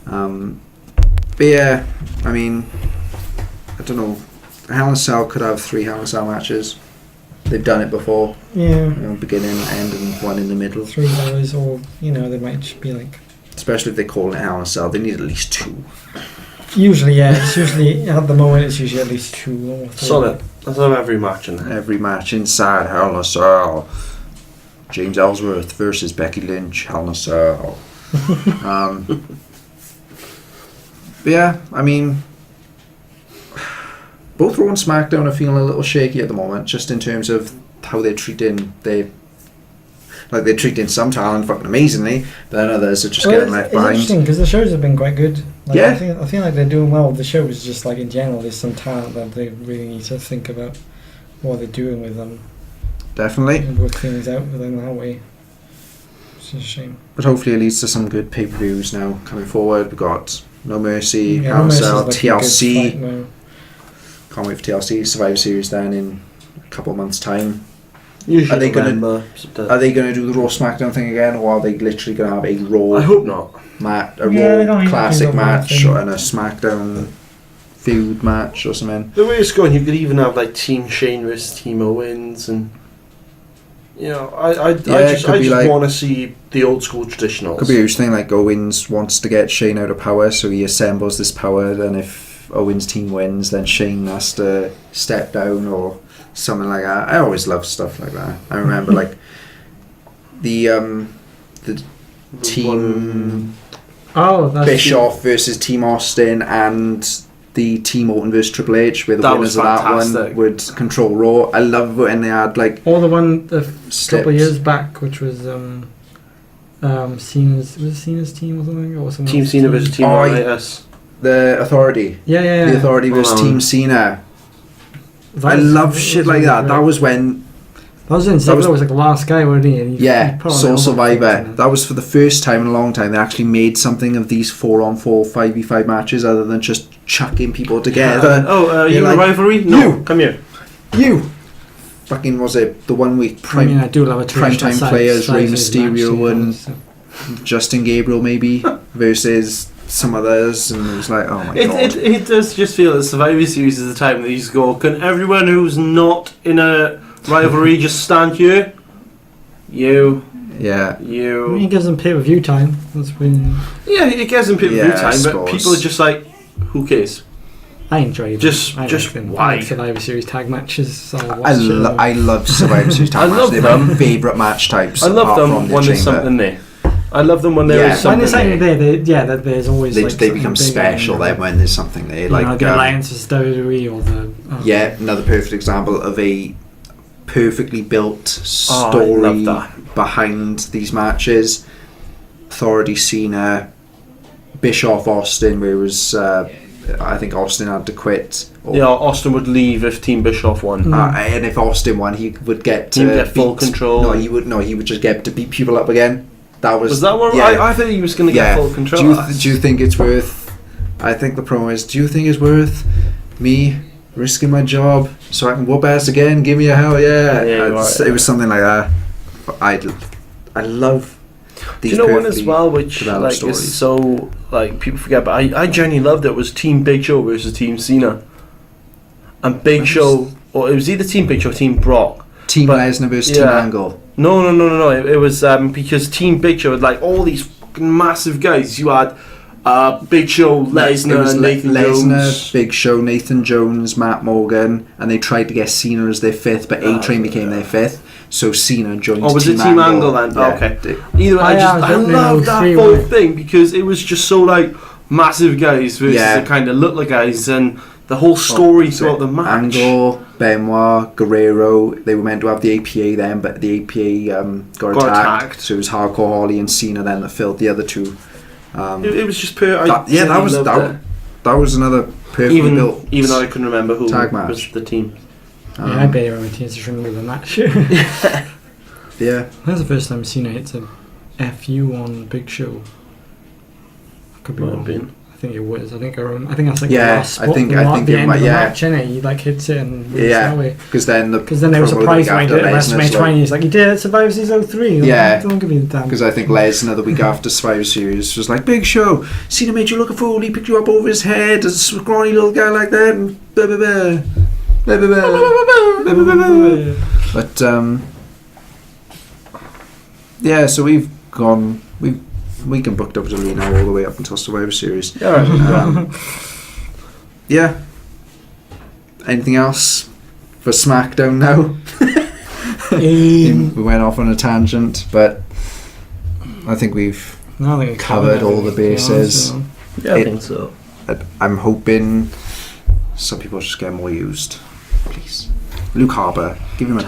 But yeah, I mean, I don't know. Hell in a Cell could have 3 Hell in a Cell matches. They've done it before.
Yeah.
Beginning, end, and one in the middle.
3 hours, or they might be like.
Especially if they call it Hell in a Cell, they need at least 2.
Usually, yeah. It's usually at the moment. It's usually at least 2 or 3.
Solid. Let's have every match in there.
Every match inside Hell in a Cell. James Ellsworth versus Becky Lynch. Hell in a Cell. But yeah, I mean, both Raw and SmackDown are feeling a little shaky at the moment, just in terms of how they're treating they're treating some talent fucking amazingly, but then others are just getting left behind.
It's interesting because the shows have been quite good.
Yeah.
I feel like they're doing well with the shows. Just like in general, there's some talent that they really need to think about what they're doing with them.
Definitely.
And work things out with them that way. It's a shame.
But hopefully it leads to some good pay-per-views now coming forward. We've got No Mercy,
Yeah,
Hell in a
No
Cell,
Mercy's like a
TLC.
good fight now.
Can't wait for TLC. Survivor Series then in a couple of months' time.
Usually
Are they going
November,
to do the Raw SmackDown thing again, or are they literally going to have a Raw?
I hope not.
Raw classic match and a SmackDown feud match or something.
The way it's going, you could even have like Team Shane versus Team Owens, and I just want to see the old school traditionals.
Could be a huge thing, like Owens wants to get Shane out of power, so he assembles this power. Then if Owens' team wins, then Shane has to step down or something like that. I always love stuff like that. I remember like the team Bischoff versus Team Austin and the Team Orton versus Triple H, where the winners of that one would control Raw. I love when they had like
or the one a couple of years back, which was Cena's team or something, or something.
Team Cena versus Team Elias.
The Authority.
Yeah.
The Authority versus Team Cena. I love shit like that. That was when.
That was in Ziggler was like the last guy, wasn't he? And
Soul Survivor. That was for the first time in a long time they actually made something of these 4-on-4 5v5 matches other than just chucking people together.
You like, a rivalry? No, come here.
You fucking, was it the 1 week
I do love a
primetime players, Rey Mysterio and
so.
Justin Gabriel maybe versus some others, and it was like, oh my god.
It does just feel that Survivor Series is the time that you just go, can everyone who's not in a rivalry just stand here? You.
Yeah.
I mean, it gives them pay-per-view time. That's when.
Yeah, it gives them pay-per-view
Yeah, I
time, but
suppose.
people are just like, who cares?
I enjoy them.
Just
I
why?
like Survivor Series tag matches. So
I love Survivor Series tag
I
matches.
love
They're
them.
my favourite match types.
I love
apart
them
from the
when there's
chamber.
something there. I love them when there
Yeah.
is
when
something
there's something
there.
there, there's always
They,
like
they
something
become
big,
special then when there's something there. Like
the alliance with WWE or the.
yeah, another perfect example of a perfectly built
Oh, I
story
love that.
behind these matches. Authority Cena, Bischoff Austin, where it was I think Austin had to quit. Or,
Yeah, Austin would leave if Team Bischoff won.
and if Austin won, he would get
He would
to
get full
beat-
control.
No, he would just get to beat people up again. That was
Was that one?
Yeah.
I thought he was going to get full control.
Do you think it's worth? I think the promo is. Do you think it's worth me risking my job so I can whoop ass again? Give me a hell yeah! It was something like that. I love
Do
these.
you know one as
perfectly
well, which
developed
like
stories.
is so like people forget, but I genuinely loved it. Was Team Big Show versus Team Cena, and Big Show, or it was either Team Big Show or Team Brock.
Team
but-
Lesnar versus Team
yeah.
Angle.
No. It was because Team Big Show had like all these fucking massive guys. You had Big Show,
It was
Lesnar, Nathan
Lesnar,
Jones.
Big Show, Nathan Jones, Matt Morgan, and they tried to get Cena as their fifth, but A-Train became their fifth. So Cena joined.
Oh, was
Team
it Team Angle then?
Yeah.
Oh, okay. Either way, I
don't know,
love that
three
whole
way.
thing because it was just so like massive guys versus
Yeah.
the kind of little guys, and the whole story throughout the match.
Angle, Benoit, Guerrero. They were meant to have the APA then, but the APA got attacked. So it was Hardcore Holly and Cena then that filled the other two.
It was just pure.
That was another perfectly built.
Even though I couldn't remember who
tag match.
was the team.
I barely remember Teams to remember the match.
Yeah.
That's the first time I've seen it. It's a FU on Big Show. I could be
Might have
wrong.
been.
I think it was. I think that's like
Yeah,
the last spot.
I think
the
it
end of
might-
the
yeah.
match, innit? He like hits it and wins
Yeah.
that way.
Because then
there was a prize when he did it at WrestleMania 20. He's like, he did it at Survivor Series 03.
Yeah.
Don't give me the damn.
Because I think Lesnar the week after Survivor Series was like, Big Show, Cena made you look a fool, he picked you up over his head, a scrawny little guy like that, and blah blah blah. Blah, blah, blah. Blah, blah, blah. But yeah, so we've can booked up to now all the way up until Survivor Series. Yeah. Anything else for SmackDown now? We went off on a tangent, but I think we've covered all the bases.
Yeah, I think so.
I'm hoping some people just get more used. Please, Luke Harper, give him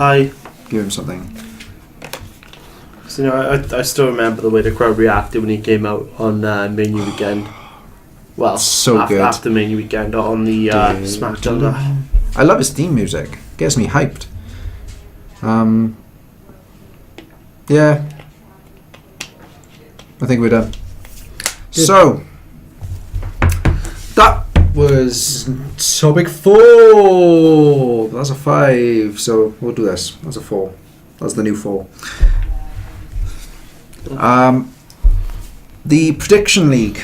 something.
So, you know, I still remember the way the crowd reacted when he came out on Mania Weekend. Well,
So good.
after Mania Weekend on the SmackDown.
I love his theme music. Gets me hyped. Yeah. I think we're done.
Good.
So that was topic 4. That's a 5. So we'll do this. That's a 4. That's the new 4. The Prediction League.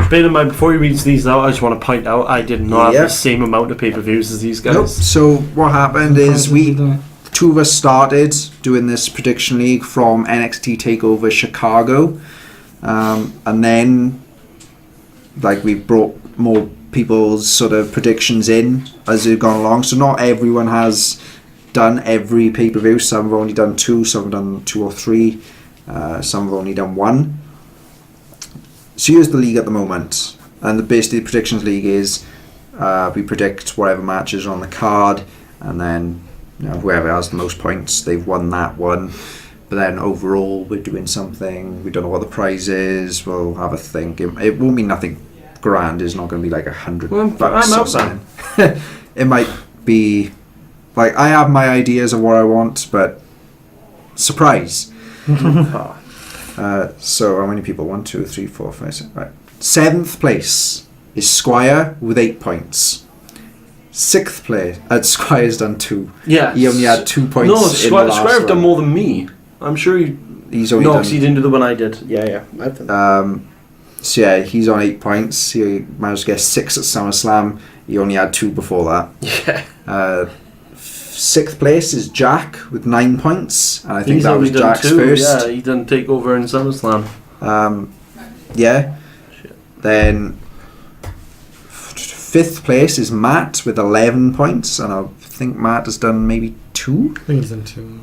Bear in mind, before he reads these out, I just want to point out I did not
Yeah.
have the same amount of pay-per-views as these guys.
Nope. So what happened is two of us started doing this Prediction League from NXT Takeover Chicago, and then like we brought more people's sort of predictions in as we've gone along. So not everyone has done every pay-per-view. Some have only done 2, some have done 2 or 3, some have only done 1. So here's the league at the moment, and basically the Predictions League is we predict whatever matches are on the card, and then whoever has the most points, they've won that one. But then overall we're doing something, we don't know what the prize is, we'll have a think. It won't be nothing grand, it's not going to be like $100
I'm
or
out
something. It might be like, I have my ideas of what I want, but surprise. So how many people? 1, 2, 3, 4, 5, 6. Right. 7th place is Squire with 8 points. 6th place. Squire's done 2.
Yeah.
He only had 2 points.
No,
in the last
Squire have done
one.
more than me. I'm sure
He's only
no,
done.
because he didn't do the one I did. Yeah. I've done.
So yeah, he's on 8 points. He managed to get 6 at SummerSlam. He only had 2 before that.
Yeah.
6th place is Jack with 9 points, and I think
He's
that
only
was
done
Jack's
2.
first.
Yeah, he done Takeover and SummerSlam.
Yeah.
Shit.
Then 5th place is Matt with 11 points, and I think Matt has done maybe 2.
I think he's done 2.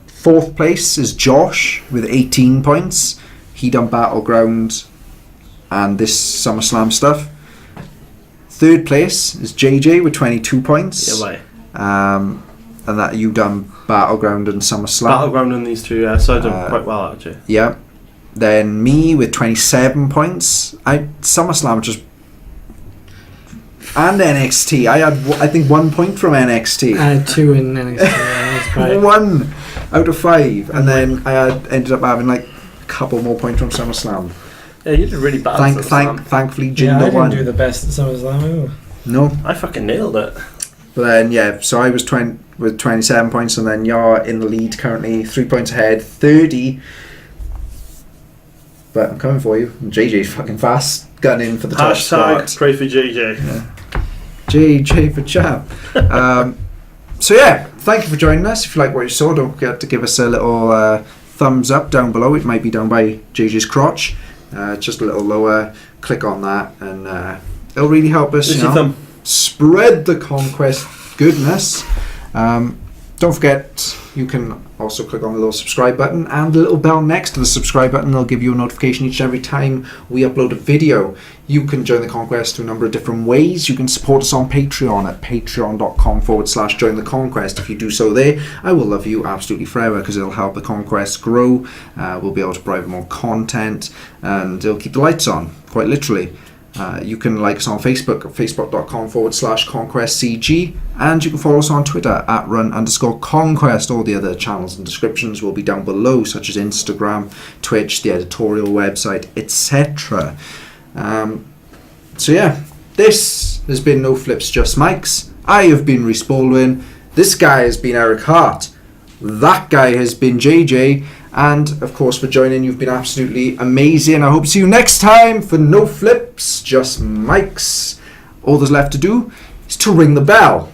4th place is Josh with 18 points. He done Battleground and this SummerSlam stuff. 3rd place is JJ with 22 points.
Yeah, why?
And that you done Battleground and SummerSlam.
Battleground on these 2, yeah, so I've done quite well actually.
Yeah. Then me with 27 points. SummerSlam just... And NXT. I had, I think, 1 point from NXT.
I had 2 in NXT. That's right.
1 out of 5. And then I ended up having like a couple more points from SummerSlam.
Yeah, you did really bad at SummerSlam.
Thankfully,
Yeah,
Jinder
I didn't
won.
do the best at SummerSlam either.
No.
I fucking nailed it.
But then, yeah, so I was with 27 points, and then you're in the lead currently, 3 points ahead, 30. But I'm coming for you. And JJ's fucking fast, gunning for the top spot.
Pray for JJ.
Yeah. JJ for champ. So yeah, thank you for joining us. If you like what you saw, don't forget to give us a little thumbs up down below. It might be down by JJ's crotch. Just a little lower. Click on that, and it'll really help us.
Where's your thumb?
Spread the Conquest goodness. Don't forget, you can also click on the little subscribe button and the little bell next to the subscribe button. They'll give you a notification each and every time we upload a video. You can join the Conquest through a number of different ways. You can support us on Patreon at patreon.com/join the Conquest. If you do so there, I will love you absolutely forever, because it'll help the Conquest grow. We'll be able to provide more content, and it'll keep the lights on, quite literally. You can like us on Facebook at facebook.com/ConquestCG, and you can follow us on Twitter at run_conquest. All the other channels and descriptions will be down below, such as Instagram, Twitch, the editorial website, etc. So yeah, this has been No Flips Just Mics. I have been Rhys Baldwin. This guy has been Eric Hart. That guy has been JJ. And, of course, for joining, you've been absolutely amazing. I hope to see you next time for No Flips, Just Mics. All there's left to do is to ring the bell.